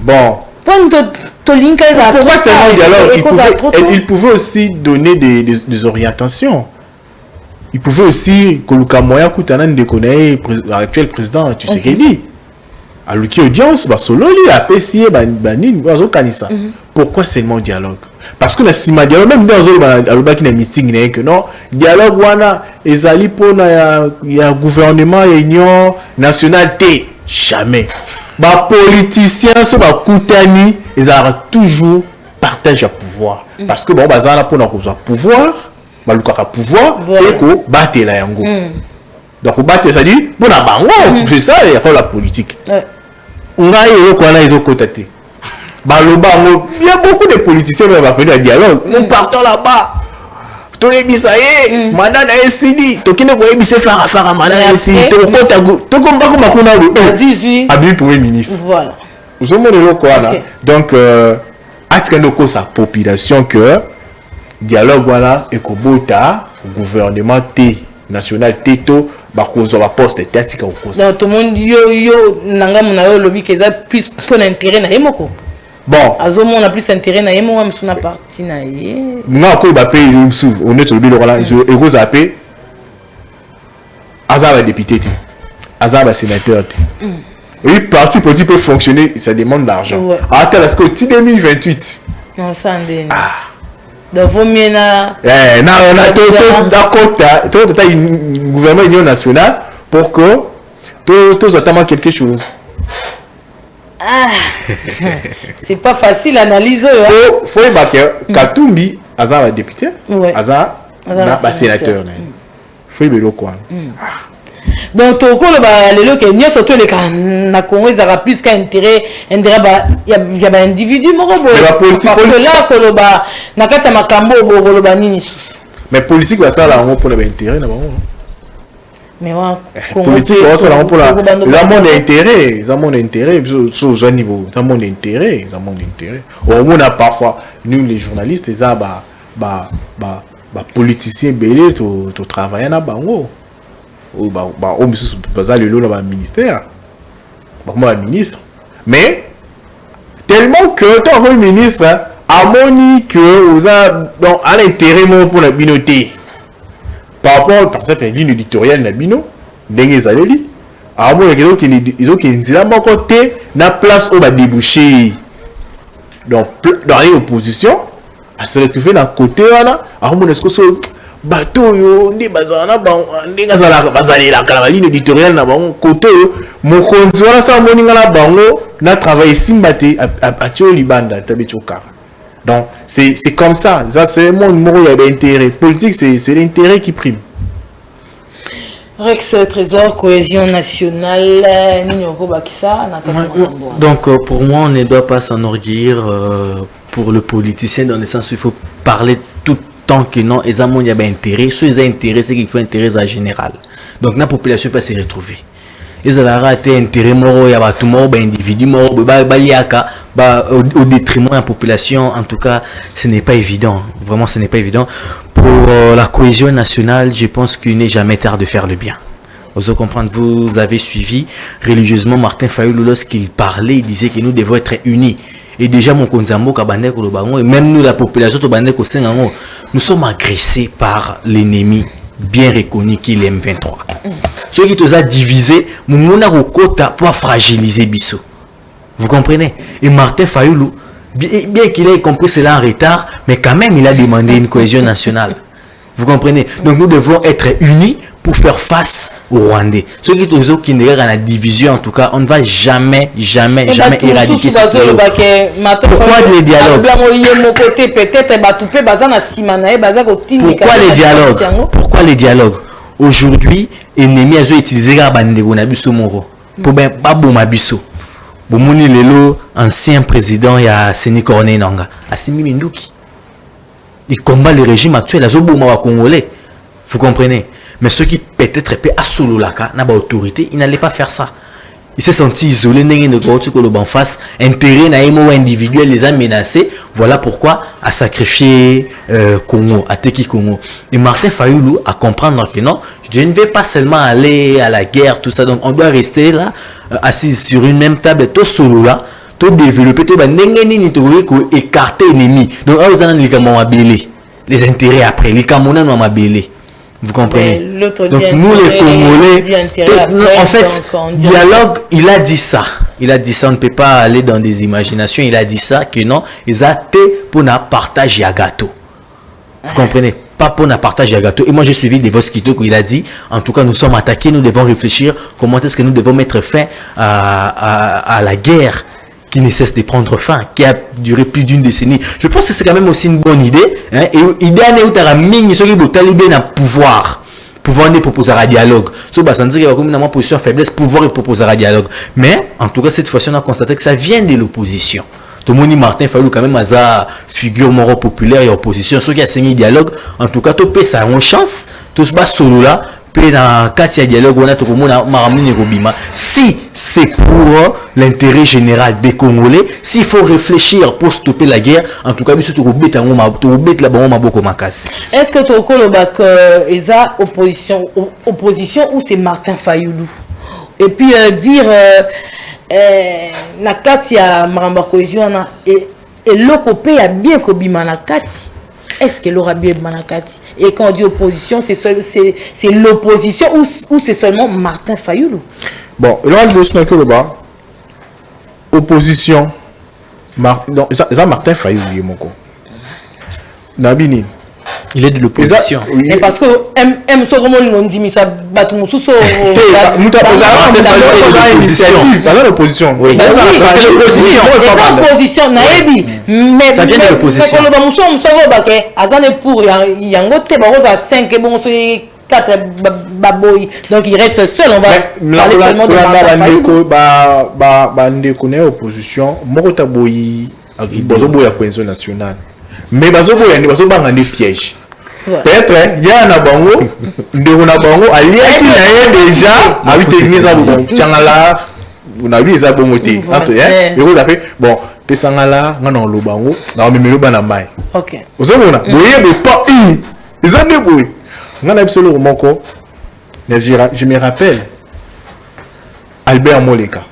Bon. Pourquoi c'est un dialogue? Il pouvait aussi donner des orientations. Il pouvait aussi que moyen coûtana de connaître l'actuel président Tshisekedi. À l'outil audience, solo li a PCA banin bazo kanisa. Pourquoi seulement dialogue? Parce que la sima dialogue même dans un meeting n'est que non dialogue wana ezali pona ya gouvernement union nationale té jamais. Ba politiciens so ba koutani ils ont toujours partage à pouvoir parce que bon bazana pona ko pouvoir balukaka pouvoir et ko batela yango. Donc batela ça dit pour la bango c'est ça il y a la politique. Ngai yo kwana izo kotate. Baloba il y a beaucoup de politiciens qui vont faire un dialogue. Nous partons là-bas. to ebisa ye mandat na esidi to kine ko ebisa fara mandat na esidi to kota to komba ko makuna lo abi premier ministre voilà vous avez le quoi là donc atikando ko sa population que dialogue voilà et kobota gouvernement T national teto bakozo ba poste tatika ko donc tout monde yo nanga mona yo lobby keza plus pour l'intérêt na yemoko bon azomo na plus intérêt na yemo wa msuna parti na ye nga ko ba pe msu honnête lobby lo là et ko zappé azaba député azaba sénateur oui parti politique peut fonctionner ça demande de l'argent attends est-ce que 2028 non ça ndene donc vaut mieux na on a tout d'accord tout gouvernement union nationale pour que tous attendent quelque chose c'est pas facile analyser faut que Katumbi azaba député azaba sénateur faut be quoi donc to ko ba lelo ke nyo surtout le kan na Congo ezara plus ka intérêt ba ya ba individu moko bo parce que là ko ba na kati ya makambo bo ko ba nini mais politique ba ça là on pour le intérêt na bango mais wa politique ba ça là on pour la mon intérêt sur un niveau ça mon intérêt au moins parfois nous les journalistes ça ba politiciens belé to travailler na bango ou le ministère ministre mais tellement que ton ministre a moni que vous a donc à l'intérêt pour la communauté par rapport par exemple ligne éditoriale na bino ndenge zaleli a moni que ils ont qui côté na place au ba déboucher donc dans l'opposition à se retrouver dans côté là a moni est-ce que bateau yo ndi bazana ba ndinga zala bazalila kala ligne éditoriale na bango côté mokonzi wana sa moninga na bango na travail simbate a tio libanda tabechoka donc c'est comme ça c'est mon numéro il y a d'intérêt politique c'est l'intérêt qui prime. Rex Trésor cohésion nationale Ninyoko Bakissa donc pour moi on ne doit pas s'enorgueillir pour le politicien dans le sens où il faut parler tout tant que non, ils ont intérêt, ceux qui ont intérêt, c'est qu'il faut intérêt en général. Donc la population peut se retrouver. Ils ont raté intérêt, il y a tout le monde, individu, au détriment de la population. En tout cas, ce n'est pas évident. Vraiment, ce n'est pas évident. Pour la cohésion nationale, je pense qu'il n'est jamais tard de faire le bien. Vous comprenez, vous avez suivi religieusement Martin Fayulu lorsqu'il parlait, il disait que nous devons être unis. Et déjà mon konzambo kabane ko lobango et même nous la population to bande ko sengango nous sommes agressés par l'ennemi bien reconnu qui est le M23. Ceux qui nous a divisé mumuna ko kota pour fragiliser biso. Vous comprenez? Et Martin Fayulu bien qu'il ait compris cela en retard mais quand même il a demandé une cohésion nationale. Vous comprenez? Donc nous devons être unis pour faire face aux Rwandais. Ceux qui sont qui n'est la division, en tout cas, on ne va jamais éradiquer ça. Pourquoi les dialogues? Pourquoi les dialogues? Aujourd'hui, l'ennemi a utilisé la bande de Nabiso Moro pour ben pas Mabiso. Bomoni Lelo, ancien président, il y a Seni Corneille Nanga, Assimi Minduki. Il combat le régime actuel, à Zoboma Congolais. Vous comprenez? Mais ceux qui peut-être à Sololaka, n'a pas autorité, ils n'allaient pas faire ça. Ils se sont isolés, en face, intérêt naïmo individuel les a menacés. Voilà pourquoi a sacrifié Congo, à Teki Congo. Et Martin Fayulu a comprendre que non, je ne vais pas seulement aller à la guerre, tout ça. Donc on doit rester là, assis sur une même table, tout solo là, tout développer, tout écarter l'ennemi. Donc les intérêts après, les Camerounais n'ont pas belé. Vous comprenez? Donc nous les Congolais, en fait, dialogue, il a dit ça. Il a dit ça, on ne peut pas aller dans des imaginations. Il a dit ça, que non, ils ont été pour un partage à gâteau. Vous comprenez? Pas pour un partage à gâteau. Et moi j'ai suivi des Voskito il a dit, en tout cas nous sommes attaqués, nous devons réfléchir comment est-ce que nous devons mettre fin à la guerre qui ne cesse de prendre fin, qui a duré plus d'une décennie. Je pense que c'est quand même aussi une bonne idée. Hein? Et l'idée est où tu as mis ce qui est talibé dans le pouvoir. Pouvoir ne proposer un dialogue. Ce qui est une position faiblesse, pouvoir et proposer un dialogue. Mais en tout cas, cette fois-ci, on a constaté que ça vient de l'opposition. Tout le monde dit Martin Fayulu quand même a figure moro populaire et opposition. Ceux qui a signé dialogue, en tout cas, tout peut ça une chance. Tout ce bas solo là, peut dans quatre dialogue on a tout le monde si c'est pour l'intérêt général des Congolais, s'il faut réfléchir pour stopper la guerre, en tout cas, il faut tout remettre là-bas maboko makasi. Est-ce que tu as une opposition ou c'est Martin Fayulu? Et puis dire na kati ya maramba cohésion et l'OCOP a bien kobima na kati. Est-ce que l'aura bien na kati? Et quand on dit opposition, c'est l'opposition ou c'est seulement Martin Fayulu? Bon, là je veux que le bas opposition ça Martin Fayulu mon co. Nabini. Il est de l'opposition. Et parce que M Soromo l'on dit mais ça batou mususo. C'est l'opposition. Oui, c'est l'opposition. C'est l'opposition naebi. Mais ça vient de l'opposition. Mais comme mususo mususo baké azane pour yango te baroza 5 et bon c'est 4 baboy. Donc il reste seul, on va parler seulement de Martin Fayulu. Ba ndeko na opposition moko taboyi bazoboya cohésion nationale. Mais bazoboya ni bazobanga des pièges. Peut-être il y a na bango ndeko na bango aliaki na ye déjà habité ngeza bon tiangala on a vu ça bon moté et vous avez bon pesangala ngana lo bango na memelo bana mai. OK. Vous avez na boye pas ils ont des boy ngana absolument moko je me rappelle Albert Moleka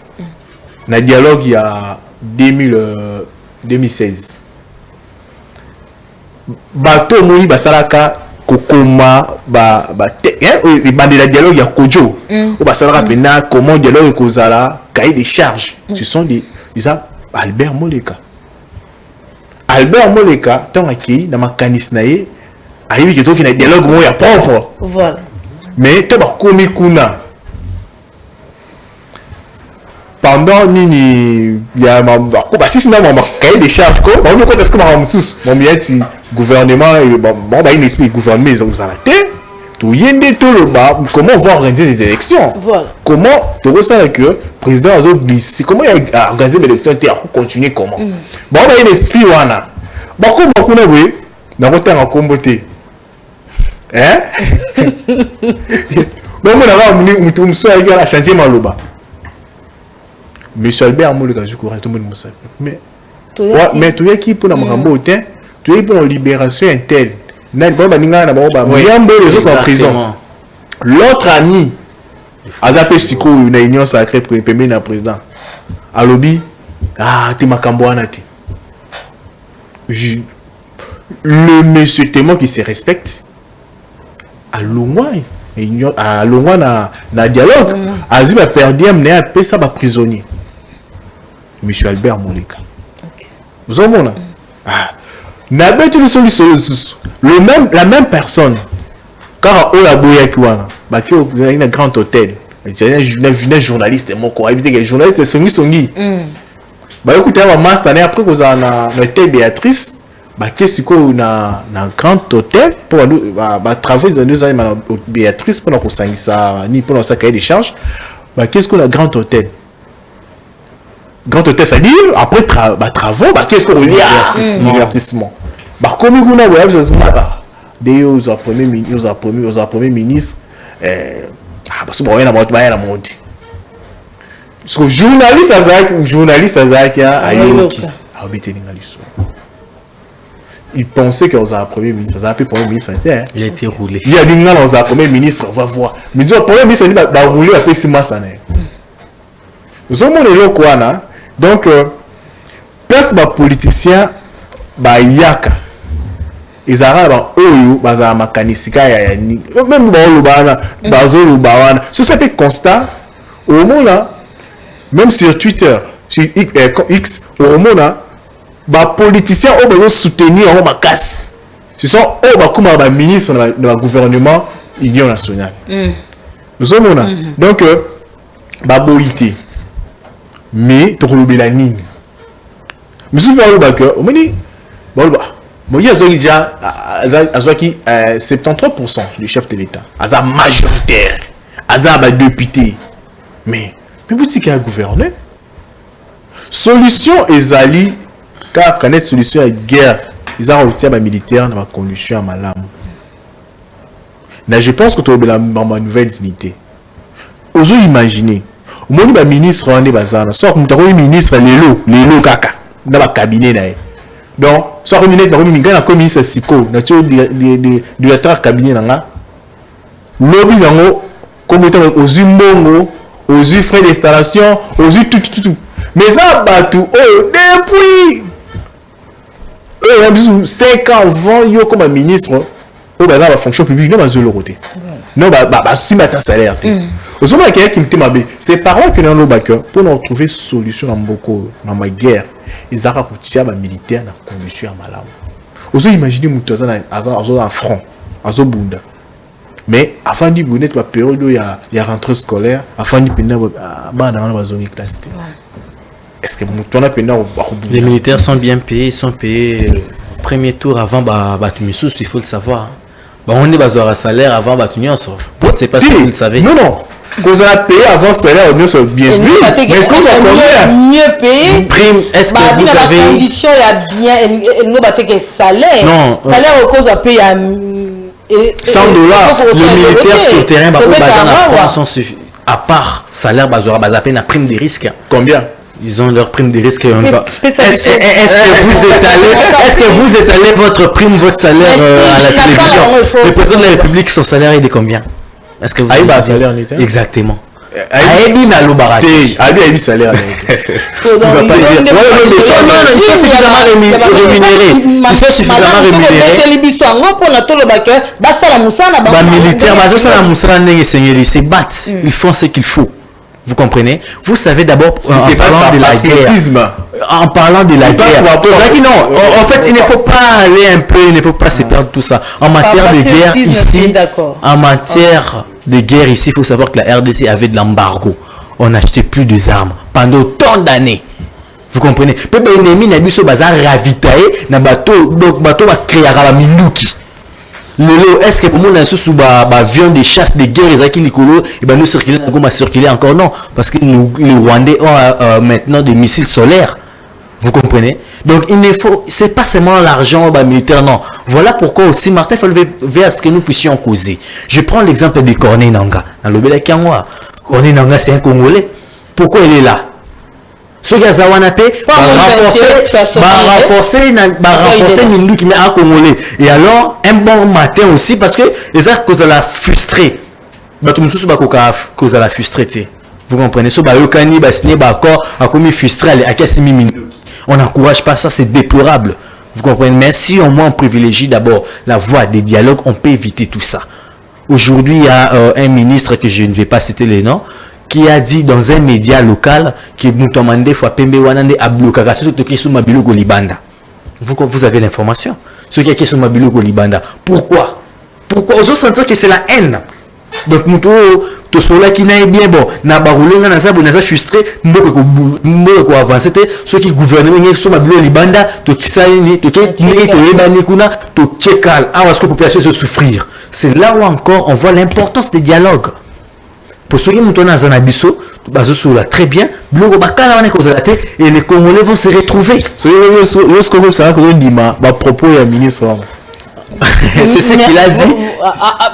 na dialogue il y a 2016 bato moni basalaka kokoma les bandes de dialogue ya kojo ou basalaka pena comment dialogue kozala cahier des charges ce sont des Albert Moleka tant aki na makanis na ye ayibi keto ki na dialogue mo ya propre voilà mais to ba komi kuna pendant nini ya ba si na ma cahier des charges ko ba mo ko est-ce que ma msus mon mieti gouvernement et bon bah il explique gouvernement ils ont arrêté tout yende tout le bas comment on va organiser des élections voilà comment tu ressens que président Azobis comment il a organisé l'élection et continuer comment bon bah il explique wana bah comment on a vu na côté en comboté hein bon on a vu mutum so il a changé maloba monsieur Albert Moleka je courant tout le monde mais tu es qui pour na makambo te tu es pour la libération interne. Les autres en prison. L'autre ami, Azapé Siko, une union sacrée pour le président. Alobi, tu m'as camboanati. Le monsieur témoin qui se respecte, à Longwa na dialogue, Azu a perdu un ça va prisonnier. Monsieur Albert Moleka. Vous avez vu? La même personne car on a boyé qui wana ba qui un grand hôtel un journaliste mon quoi habité les journalistes songi ba écoutez ma master après que ça na hôtel Béatrice ba qu'est-ce qu'on na grand hôtel pour ba travailler dans 2 ans Béatrice pour qu'on sangi ça ni pour ça cahier des charges ba qu'est-ce qu'on a grand hôtel ça dit après travaux bah qu'est-ce qu'on lit divertissement bah comme on a ouais des aux premier ministre parce que bon il y a la monte parce que journaliste Azaki il pensait qu'on a un premier ministre ça a appelé premier ministre il a été roulé il a dit non on a un premier ministre on va voir mais disons premier ministre il va rouler après 6 mois ça n'est nous sommes le quoi là donc place ba politicien ba yaka ezara ba oyo baza makanisika ya même ba lobana bazo lobana ce c'était constat au moment là même sur Twitter sur X au moment là ba politicien o ba soutenir en makasi ce sont o ba kuma ba ministre de la gouvernement union nationale nous sommes là donc ba bolité mais tu relèves la ligne. Monsieur Baoubaka, on me dit, bon, il y a déjà 73% du chef de l'État, à majoritaire, à député. Mais vous dites qu'il y a un gouverneur. Solution Ezali car quand solution à guerre ils ont obtenu les militaires dans la condition à malam. Je pense que tu as ma nouvelle dignité. Oso imaginer au moins les ministres rwandais bazana soit comme tu ministre lelo kaka dans le cabinet là. Donc soit comme ministre Siko nature de la cabinet là. Lobby nango comme aux mbongo aux frais d'installation aux tout mais ça batu depuis 5 ans avant yo comme ministre au bazar la fonction publique non bazolo côté non si matin salaire aux hommes qui me mabé c'est par là que dans nos backer pour nous trouver solution dans beaucoup dans ma guerre ils arrêtent pour tirer les militaires dans condition à malam aux imaginer muto en front azo bunda. Mais avant de bonnet la période où il y a rentrée scolaire, avant de pénal classe. Est-ce que les militaires sont bien payés, ils sont payés premier tour avant Batumissous, il faut le savoir. On est basé à salaire avant Batumissous. C'est pas ce que vous le savez. Non. Quand on a payé avant salaire, on est bien payé. Mais est-ce qu'on a mieux payé? Prime, est-ce que vous avez la condition il y a bien, elle n'a pas que salaire. Non. Salaire au cause de payer à 100 $. Les militaires sur le terrain, à part salaire, à peine à prime des risques. Combien? Ils ont leur prime des risques. Est-ce que vous étalez votre prime, votre salaire à la télévision? Le président de la République, son salaire, il est combien? Est-ce que vous avez salaire en État? Exactement. Aïbi na lobarate. Aïbi salaire en État. Il va pas dire. Ils sont suffisamment rémunérés. Ils sont suffisamment rémunérés. Militaires, se battent. Ils font ce qu'il faut. Vous comprenez? Vous savez d'abord en parlant de la guerre. En parlant de la guerre. Non, en fait, il ne faut pas aller un peu, il ne faut pas se perdre tout ça. En matière de guerre ici, il faut savoir que la RDC avait de l'embargo. On n'achetait plus des armes pendant autant d'années. Vous comprenez? Peuple ennemi n'a vu ce bazar ravitaillé na bateau, donc bateau va créer à Minduki. Est-ce que pour moi avion de chasse de guerre nous circuler encore? Non, parce que les Rwandais ont maintenant des missiles solaires. Vous comprenez? Donc il ne faut, c'est pas seulement l'argent militaire, non. Voilà pourquoi aussi Martin faut veiller à ce que nous puissions causer. Je prends l'exemple de Corneille Nangaa. Dans le Bela Kiangwa, Corneille Nangaa c'est un Congolais. Pourquoi il est là? Ce gars Zawanape renforcer Minduki mais un Congolais. Et alors un bon matin aussi parce que les actes cause la frustré. Cause la frustré. Vous comprenez? So ba yokani ba signé ba accord a commis frustré à Kassimi Minduki. On n'encourage pas ça, c'est déplorable. Vous comprenez? Mais si au moins on privilégie d'abord la voie des dialogues, on peut éviter tout ça. Aujourd'hui, il y a un ministre que je ne vais pas citer les noms, qui a dit dans un média local que Moutomande fois Pembe Wanande a bloqué Libanda. Vous avez l'information. Ceux qui sont Mabilo Golibanda. Pourquoi? Pourquoi? Vous sentez que c'est la haine. Donc Mouto to sola qui n'a bien bon na baroulé na za frustré mboko ko avancer ceux qui gouvernement sont Mabilo Libanda to kisaini to ebani kuna to tchekal à ce que la population se souffrir. C'est là où encore on voit l'importance des dialogues. Pour ceux qui sont dans un abisso, très bien, et les Congolais vont se retrouver. C'est ce qu'il a dit.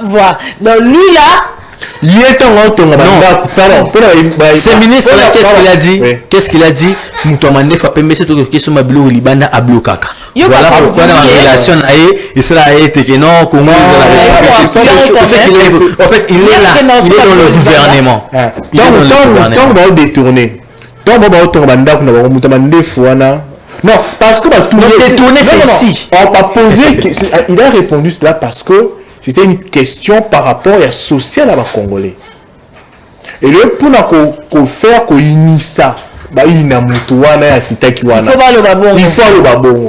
Voilà. Donc lui là. Ce ministre là, qu'est-ce qu'il a dit? Qu'est-ce qu'il a dit? Voilà pourquoi dans la relation il sera été que non, Congo, en fait, il est là, il est dans le gouvernement. Tant on va détourner. Tant on va non, parce que détourner c'est ici. On m'a posé, il a répondu cela parce que c'était une question par rapport à la sociale à la Congolais. Et le pour faire qu'on initie ça, il faut le babon.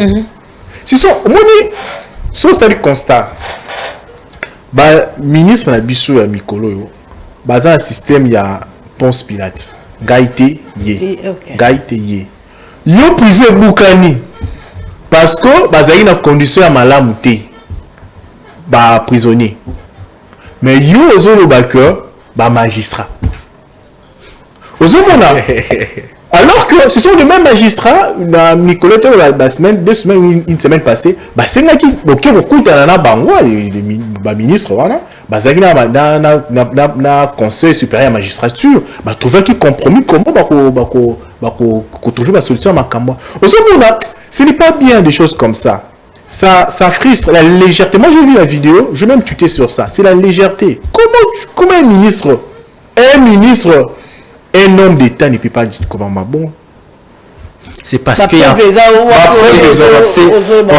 Si c'est le constat, ministre na biso ya mikolo un système ya Ponce Pilate, Gaïté yé. Yo prison Boukani parce que bazali na condition ya malamu te prisonnier. Mais yo ozo le backer magistrat. Ozo mona Alors que ce sont les mêmes magistrats, Nicolas, la semaine, 2 semaines, une semaine passée, c'est là qui beaucoup de bango, les ministres, voilà, na conseil supérieur à la magistrature, trouver qui compromis comment trouver la solution à Makamba. Ce n'est pas bien des choses comme ça. Ça frustre la légèreté. Moi j'ai vu la vidéo, je vais même tuer sur ça. C'est la légèreté. Comment un ministre, un homme d'État ne peut pas dire comment bon. C'est parce qu'il y a... En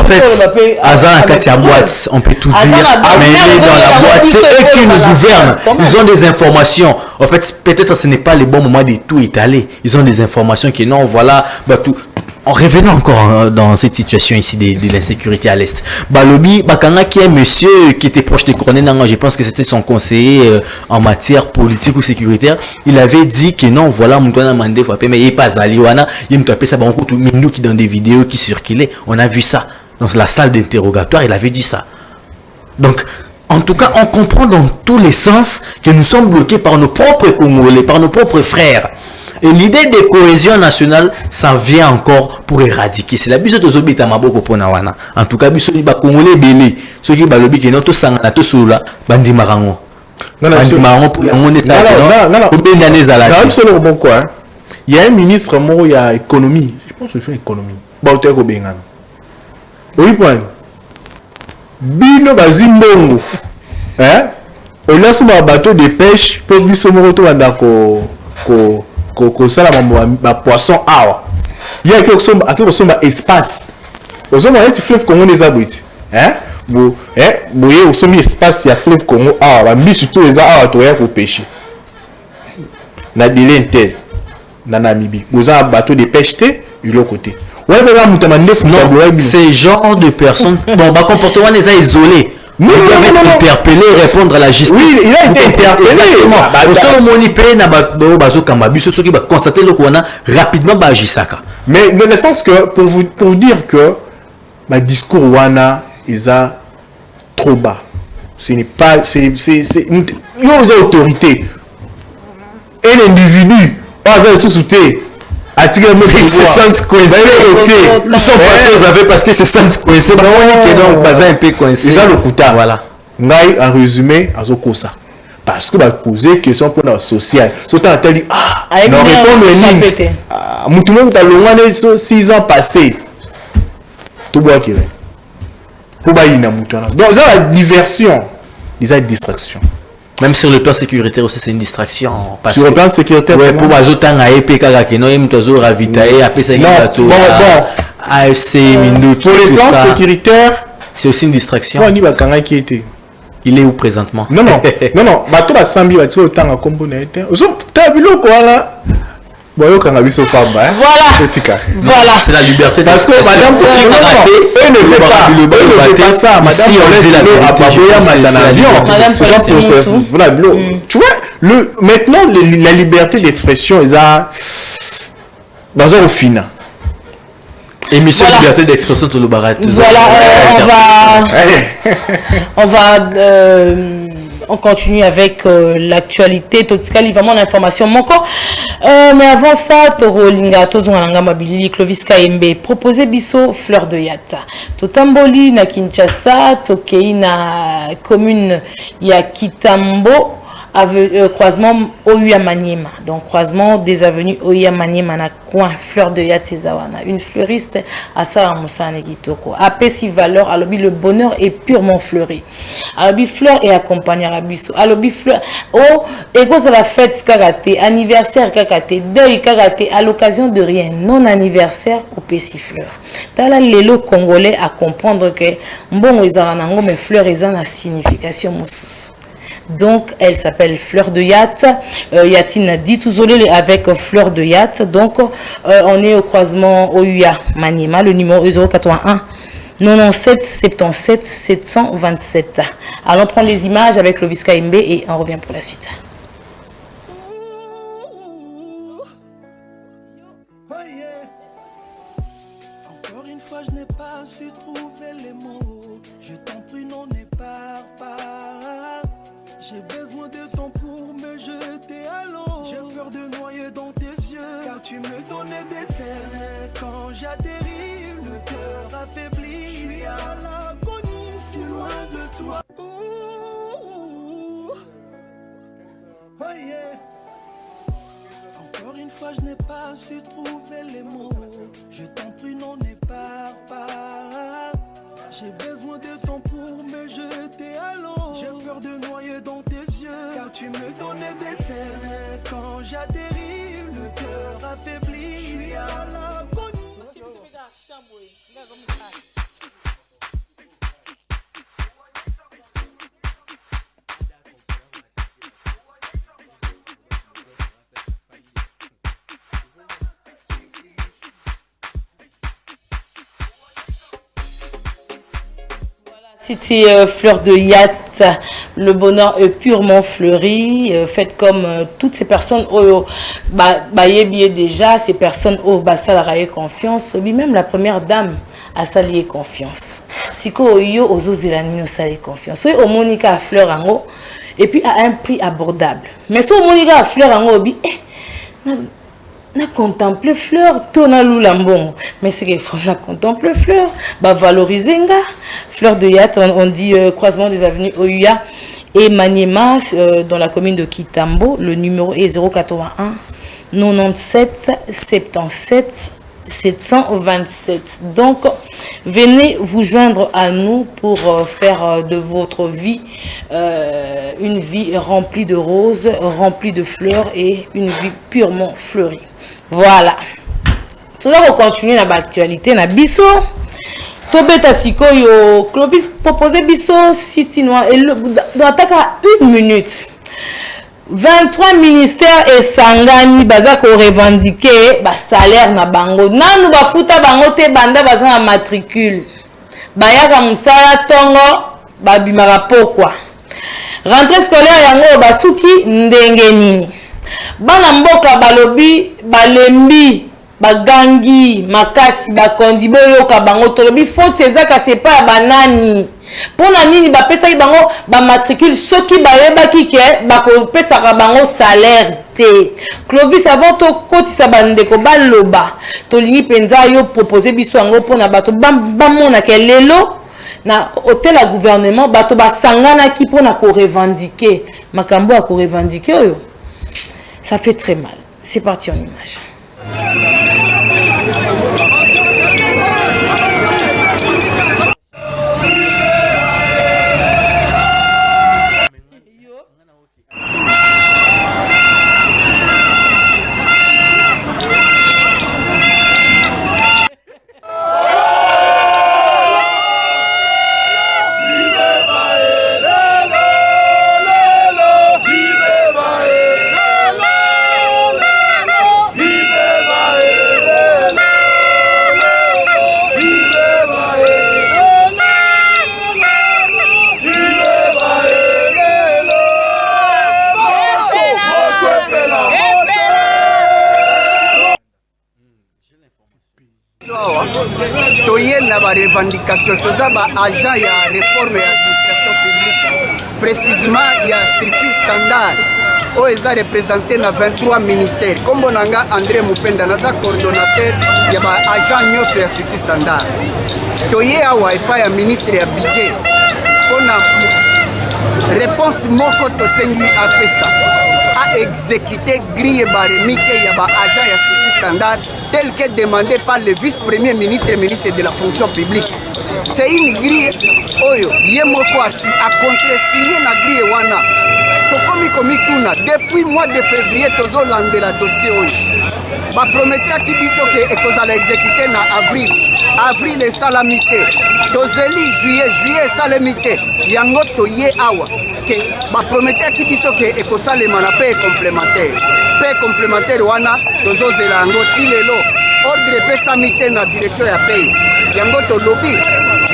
fait, Azan a boîte, on peut tout dire, mais il est dans la boîte, c'est eux qui nous gouvernent. Ils ont des informations. En fait, peut-être ce n'est pas le bon moment de tout étaler. Ils ont des informations qui non, voilà, tout. En revenant encore dans cette situation ici de l'insécurité à l'Est, Balobi, Bakanga qui est monsieur qui était proche de Corné Nanga, je pense que c'était son conseiller en matière politique ou sécuritaire, il avait dit que non, voilà, Moutouana Mandé, mais il n'est pas Zaliwana, il me tapait ça, nous qui dans des vidéos qui circulaient, on a vu ça. Dans la salle d'interrogatoire, il avait dit ça. Donc, en tout cas, on comprend dans tous les sens que nous sommes bloqués par nos propres Congolais, par nos propres frères. Et l'idée de cohésion nationale, ça vient encore pour éradiquer. C'est la bise de Zobi Tamaboko Ponawana. En tout cas, bise de Congolais Belé. Ceux qui balobi qui n'ont tout sangana tout sous bandi marango. Bandi marango pour les monde état. Non. Il y a un ministre il y a économie. Je pense que c'est économie. Bauteko Bengana. Oui, point. Bino Bazimbongo. Hein? On laisse un bateau de pêche pour lui se moto à ça la poisson awa il y a quelque chose espace aux hommes qui fleuve Congo les aboutis hein bon au sommet espace il y a fleuve Congo awa mais surtout les awa toi pour pêcher na délai intel na Namibie vous avez un bateau de pêche de l'autre côté ouais ces genre de personnes bon comportement les a isolés. Ils doivent être interpellés et répondre à la justice. Oui, il a été interpellé. Mais dans le sens que, pour vous dire que le discours Wana est trop bas. Ce n'est pas... Nous avons autorité. Un individu, on a sous-souté. Ils se sentent coincés. Ils sont passés aux affaires parce que se sentent coincés. Donc, un peu coincé. C'est ça le coup. Voilà. En résumé, à Zokosa. Parce que poser question pour la sociale. Surtout à tel dit, non, répondre tout le monde a le 6 ans passés. Tout bois qu'il est. Pour bailler na mouton. Donc, ça la diversion. Ils ont une distraction. Même sur le plan sécuritaire aussi, c'est une distraction. Parce sur le plan sécuritaire, ouais, pour Bazotan à épée, Kagakeno, Mtozo, Ravitae, après ça, AFC, Minute. Pour le plan sécuritaire, c'est aussi une distraction. Qui était. Il est où présentement? Non. Bateau va sambi, va tirer autant à componer. T'as vu le quoi là? Voilà, c'est la liberté. Parce que madame, eux ne fait pas ça. Si on dit la vérité, tu vois, maintenant la liberté d'expression est dans un final. Émission liberté d'expression tout le barat. Voilà, on continue avec l'actualité. Totikali vraiment l'information. Mais avant ça, Toro Linga, Tozouanga Mabilili, Clovis Kaembe, proposé biso fleur de yata. Totamboli na Kinshasa, Tokei na commune ya Kitambo. Croisement Oya Maniema, donc croisement des avenues Oya Maniema na coin fleur de Yatsezawana, une fleuriste à Sarah Moussane Kitoko. Apesi valeur, alobi le bonheur est purement fleuri. Alobi fleur et accompagné Arabiso. Alobi fleur, égos à la fête karaté, anniversaire karaté, deuil karaté, à l'occasion de rien, non anniversaire au Pessi fleur. Tala lelo congolais à comprendre que bon ezanango mais fleur ezana signification moussous. Donc, elle s'appelle Fleur de Yacht. Yatine dit tout avec Fleur de Yacht. Donc, on est au croisement OUA Maniema, le numéro 081 97 77 727. Allons prendre les images avec Clovis Kaembe et on revient pour la suite. Encore une fois, je n'ai pas su trouver les mots. Je t'en prie, non, n'épare pas. J'ai besoin de ton pour me jeter à l'eau. J'ai peur de noyer dans tes yeux. car tu me donnais des ailes. Quand j'atterris, le cœur affaibli, je suis à l'agonie, si loin de toi. Ouh. Oh yeah. Encore une fois, je n'ai pas su trouver les mots. Je t'en prie, non, n'épare pas. J'ai besoin de temps pour me jeter à l'eau. J'ai peur de noyer dans tes yeux, car tu me donnais des ailes. Quand j'atterris, le cœur affaibli, je suis à l'agonie. C'était Fleur de Yacht, le bonheur est purement fleuri, faites comme toutes ces personnes au bayebié déjà, ces personnes au basalaye confiance, même la première dame a salié confiance. Siko yo ozo zelani no salié confiance. Au Monica Fleur ango et puis à un prix abordable. Mais si au Monica Fleur ango bi na contempler Fleur tona lulambon, mais c'est qu'il faut la contempler Fleur, bah valoriser nga Fleur de Yacht, on dit croisement des avenues Oyuya et Maniema dans la commune de Kitambo. Le numéro est 081 97 77 727. Donc venez vous joindre à nous pour faire de votre vie une vie remplie de roses, remplie de fleurs et une vie purement fleurie. Voilà. Tout ça va continuer dans l'actualité na biso. Tobeta sikoyo Clovis proposé biso City Noir et doit attaquer à 1 minute. 23 ministères et sangani baza ko revendiquer ba salaire na bango. Nanu ba futa bango te banda baza na matricule. Bayaka musala tongo ba bimaka pokwa. Rentrée scolaire yango basuki ndenge nini. Bana mboka balobi balembi bagangi makasi bakondi boyoka bango tolobi faute ezaka sepa banani pona nini bapesa bango ba matricule soki bayebaki ke bakopesa bango salaire te. Clovis avant to kotisa bandeko baloba tolingi penza yo proposer biso yango pona bato bamona ke lelo na hôtel à gouvernement bato basangana ki pona ko revendiquer makambo a ko revendiquer oyo. Ça fait très mal. C'est parti en image. Revendication toza ba agent ya réforme et administration publique précisément ya strictly standard o eza représenté na 23 ministères kombo nanga André Mupenda naza coordonnateur ya ba agent nyoso ya strictly standard toye awa epa ya ministre ya budget pona réponse moko tosengi apesa a exécuter grille baремite ya ba agent ya strictly standard tel que demandé par le vice-premier ministre et ministre de la fonction publique. C'est une grille oyo yemoko asi a contre-signé na grille wana. Tokomi komi tuna depuis mois de février tozo landela dossier oyo. Ba promettra ki biso ke ekozala exécuté na avril esalamité. Tozeli juillet esalamité. Yango toye awa ke ba promettra ki biso ke ekosalema na paie complémentaire. Paie complémentaire wana tozozela yango ti lelo ordre epesami te na direction ya paie yango tolobi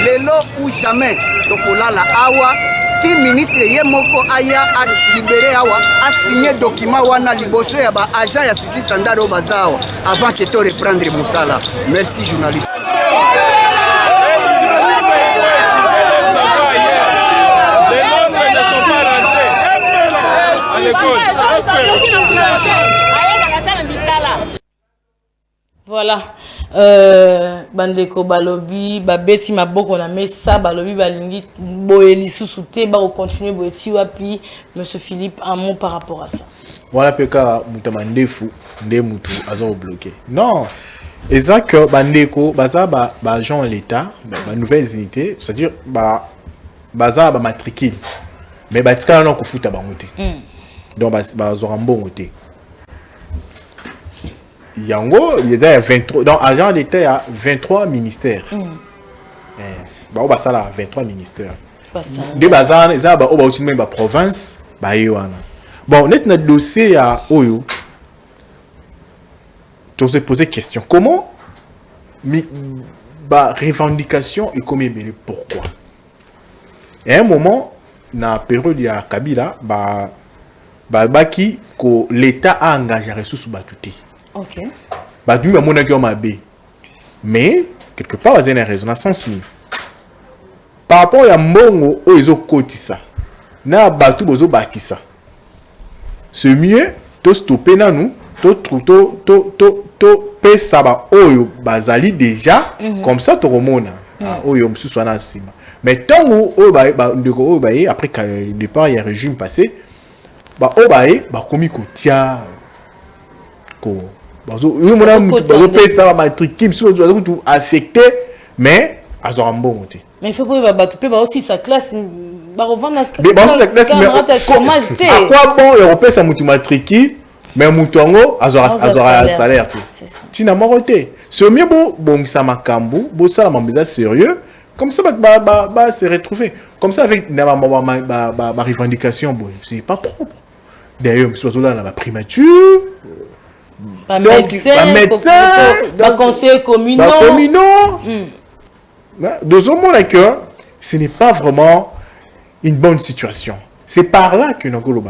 lelo ou jamais tokolala awa ti ministre ye moko aya a libéré awa a signé document wana liboso ya ba agent ya strictly standard o baza awa avant que to reprendre musala. Merci journaliste. bandeko balobi babeti maboko na mesa balobi balingi boye lisusu te ba continuer boye ti wapi monsieur Philippe un mot par rapport à ça. Voilà peka mutama ndefu nde mutu azo bloqué. Non. Exact que bandeko baza ba agent l'état ba nouvelles unités, c'est-à-dire baza ba matricule. Mais ba tika na ko futa bango te. Donc ba zorambo te. Yango, il y a 23 dans agent d'état il y a 23 ministères. Ba ça là 23 ministères. Pas ça. De bazar ça ba oba aussi même ba province ba yoana. Bon, net notre dossier à Oyo. Tu te poser question. Comment ba revendication et combien mais pourquoi? Et à un moment, dans la période de Kabila, qui que l'État a engagé les ressources battues. Ok. Du même mon ma B. Mais quelque part, il y a une résonance ni. Par rapport à Mongo, ils ont coté ça. Na batu bozo bakisa. C'est mieux de stopper na nous, to pesa ba oyo bazali déjà comme ça to remona oyo msusu na sima. Mais tant oyo ba ndeko oyo ba après que le départ il y a régime passé ba oyo ba komi ko tia ko bazo yo mona bazo pesa ba matricule msusu bazo tout affecté mais azora mbongo te. Mais il faut pas battre aussi sa classe ba revendre mais ba sa classe mais à quoi bon européen ça mutu matricule mais mutongo azora salaire tout. Tina moroté. C'est mieux bon ça makambu, bon ça la mambeza sérieux comme ça ba se retrouver. Comme ça avec ma revendication bon, c'est pas propre. D'ailleurs, surtout là la primature médecin, conseiller communaux. Deux hommes là que ce n'est pas vraiment une bonne situation. C'est par là que nous avons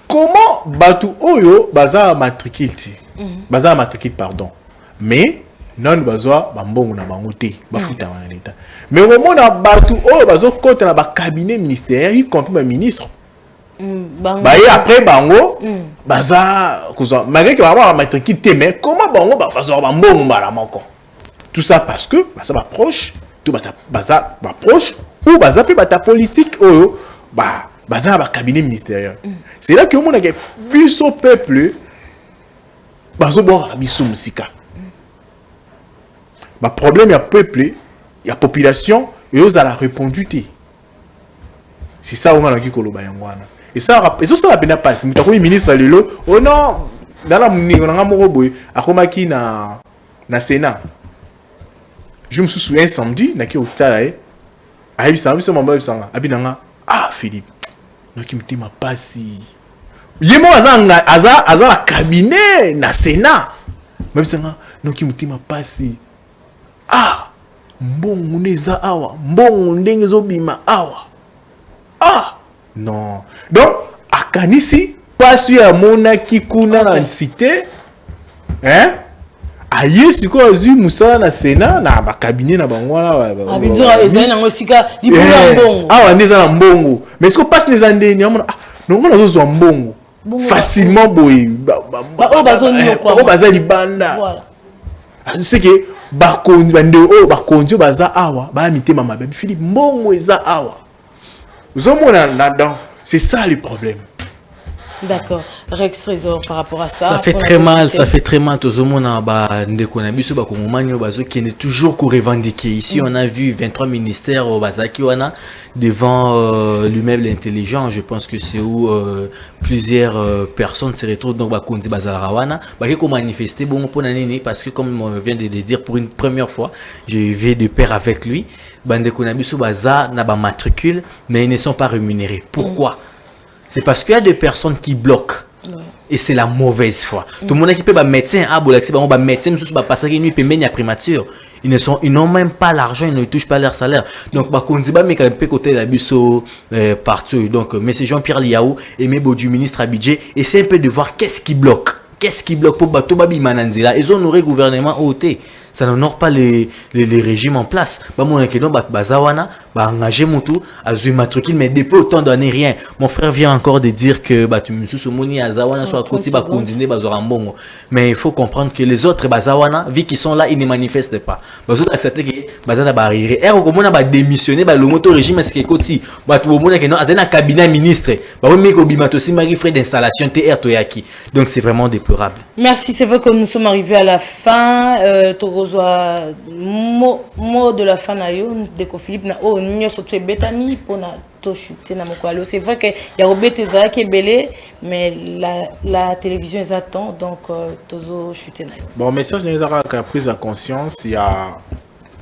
comment batu oyo baza matricule baza matricule pardon mais non bazoa bambongo na bango te bafuta na l'état mais au moment na batu oyo bazo kota na ba cabinet ministériel y compris ba ministre ba et après bango baza kuzo malgré que ba matricule te mais comment bango bazo bambongo mala moko tout ça parce que baza ba proche tout baza ba proche ou baza pe bata politique oyo baza ba cabinet ministériel. C'est là que mon a biso peuple bazo boire biso musika. Ba problème ya peuple, ya population et aux a la répondu té. C'est ça on a qui koloba yangwana. Et ça la peine passe. Mutako ministre lelo, oh non, dans la muni on a moko boy akomaki na Sénat. Je me souviens samedi na ki otala ayi samedi so mamba bisanga abinanga Philippe noki mtima pasi yemo aza la cabinet na Sénat même sanga noki mtima pasi mbongo neza awa mbongo ndenge zobima awa non donc akanisi pasi ya monaki kuna na cité aye siko azu musala na Sénat na ba cabinet na bango wana abidura ezali nango sika libula mbongo neza na mbongo mais siko passe les andeni amona non on zo mbongo facilement boy baza libanda voilà c'est que bakondi bande bakondi baza awa ba mitema mabe Philippe mbongo eza awa uzomona là-dedans c'est ça le problème. D'accord. Rex Trésor par rapport à ça. Ça fait très mal. Tout le monde a qui est toujours qu'on revendiquer. Ici, on a vu 23 ministères au Bazaki devant l'immeuble intelligent. Je pense que c'est où plusieurs personnes se retrouvent donc Bakundi Bazarawana. Qui ont manifesté bon pour l'année parce que comme on vient de le dire pour une première fois, je vais de pair avec lui. Bande Konabisu Baza n'a pas matricule, mais ils ne sont pas rémunérés. Pourquoi? C'est parce qu'il y a des personnes qui bloquent. Ouais. Et c'est la mauvaise foi. Tout le monde qui peut être médecin, médecin, passer une nuit payée à primature. Ils n'ont même pas l'argent, ils ne touchent pas leur salaire. Donc, mais quand même côté la biso partout. Donc, mais c'est Jean-Pierre Liaou et Mebo du ministre Abidjé. Et c'est un peu de voir qu'est-ce qui bloque. Qu'est-ce qui bloque pour Bato Babi Mananzila. Ils ont honoré gouvernement OT. ça n'honore pas les régimes en place. Bah mon inquiétant bazawana bah engager mutu azui matricule mais depuis autant d'années rien. Mon frère vient encore de dire que bah tu me sous moni azawana soit côté bah continuer bazorambongo. Mais il faut comprendre que les autres bazawana vu qu'ils sont là ils ne manifestent pas. Bazot accepter que bazana ba rire. Et au moment ba démissionner bah le moto régime est-ce que côté bah tout monde que non azana cabinet ministre bah oui mais ko bimato si mari frais d'installation TR Toyaki. Donc c'est vraiment déplorable. Merci, c'est vrai que nous sommes arrivés à la fin. Mot de la fin de Philippe na oh nous sommes betami pour na to chuter na mokwalo. C'est vrai que y a robete za qui est belé mais la télévision les attend donc tozo chuter na. Bon message n'est pas qu'à prise de conscience, il y a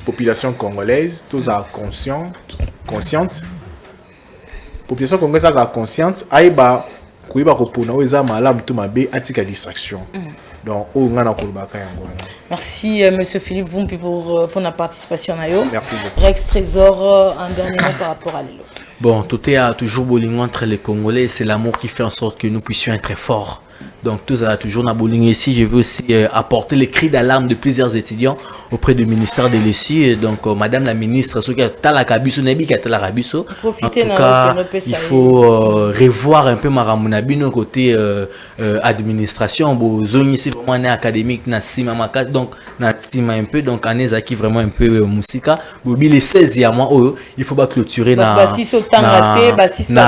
population congolaise, tous à consciente. Population congolaise a conscience, aïba kuiba kopona oza malam tout mabe atika distraction. Donc on a na kolbaka yango. Merci monsieur Philippe Vumpi pour la participation na yo. Merci beaucoup. Rex Trésor un dernier mot par rapport à l'élo. Bon, tout est à toujours bolingo entre les Congolais, c'est l'amour qui fait en sorte que nous puissions être forts. Donc tout ça toujours na bolingo ici, je veux aussi apporter les cris d'alarme de plusieurs étudiants auprès du ministère de l'ESI. Donc madame la ministre, ce qui est à la Kabiso, Nebi qui est à la Kabiso. En tout cas, il faut revoir un peu Maramunabino côté administration. Bon, zone ici vraiment année académique na sima maka donc na sima un peu donc année qui vraiment un peu musika. Bobi les 16 ya mois il faut pas clôturer na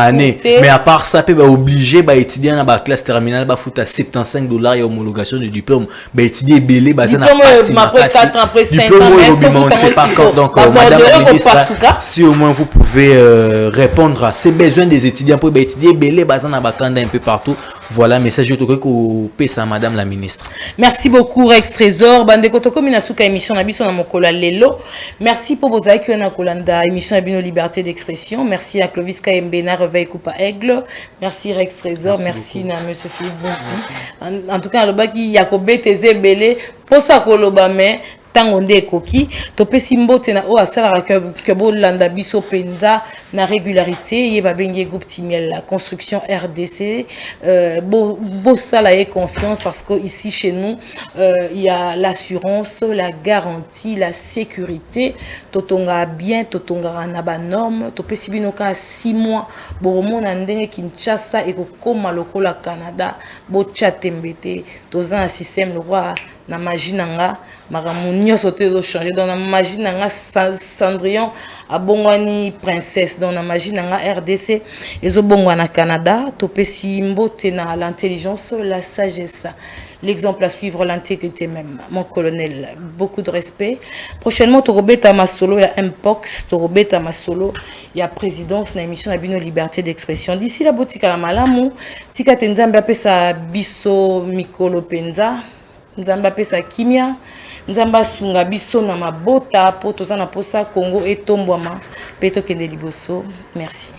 année. Mais à part ça peut obligé ba étudier na ba classe terminale ba fout à $75 et homologation de diplôme. Bah étudier belé bah ça n'a pas après 4 ans après 5 ans c'est pas encore donc madame la ministre si au moins vous pouvez répondre à ces besoins des étudiants pour étudier belé bah ça n'a pas un peu partout. Voilà message je te que pesa madame la ministre. Merci beaucoup Rex Trésor bande kotoko minasuka émission na biso na mokolo lelo. Merci pour vos accueils na kolanda émission na bino liberté d'expression. Merci à Clovis KMB na réveil coupa aigle. Merci Rex Trésor, merci na monsieur Philippe Vumpi. En tout cas le baki yakobe teze belé posa koloba mais tango nde ekoki topesi mbote na o asalaka ke bolanda biso penza na régularité ye babenge groupe Timiel la construction RDC bo sala et confiance parce que ici chez nous il y a l'assurance, la garantie, la sécurité totonga bien totonga na ba norme topesi binoka 6 mois boromona ndenge Kinshasa ekokoma lokola Canada bo chatembete toza un système le roi na magie nanga maramunyo sauté zo changer dans la magie nanga Cendrillon abongwani princesse dans la magie nanga RDC ezo bongwana Canada topesi mbote na l'intelligence la sagesse l'exemple à suivre l'intégrité même mon colonel beaucoup de respect prochainement torobeta masolo ya Mpox torobeta masolo ya présidence na émission na bino liberté d'expression d'ici la botika la malamu tika tenzambe apesa biso mikolo penza Nzamba pesa kimia, nzamba sunga biso na mabota po tozana posa Congo etombwama peto kende liboso. Merci.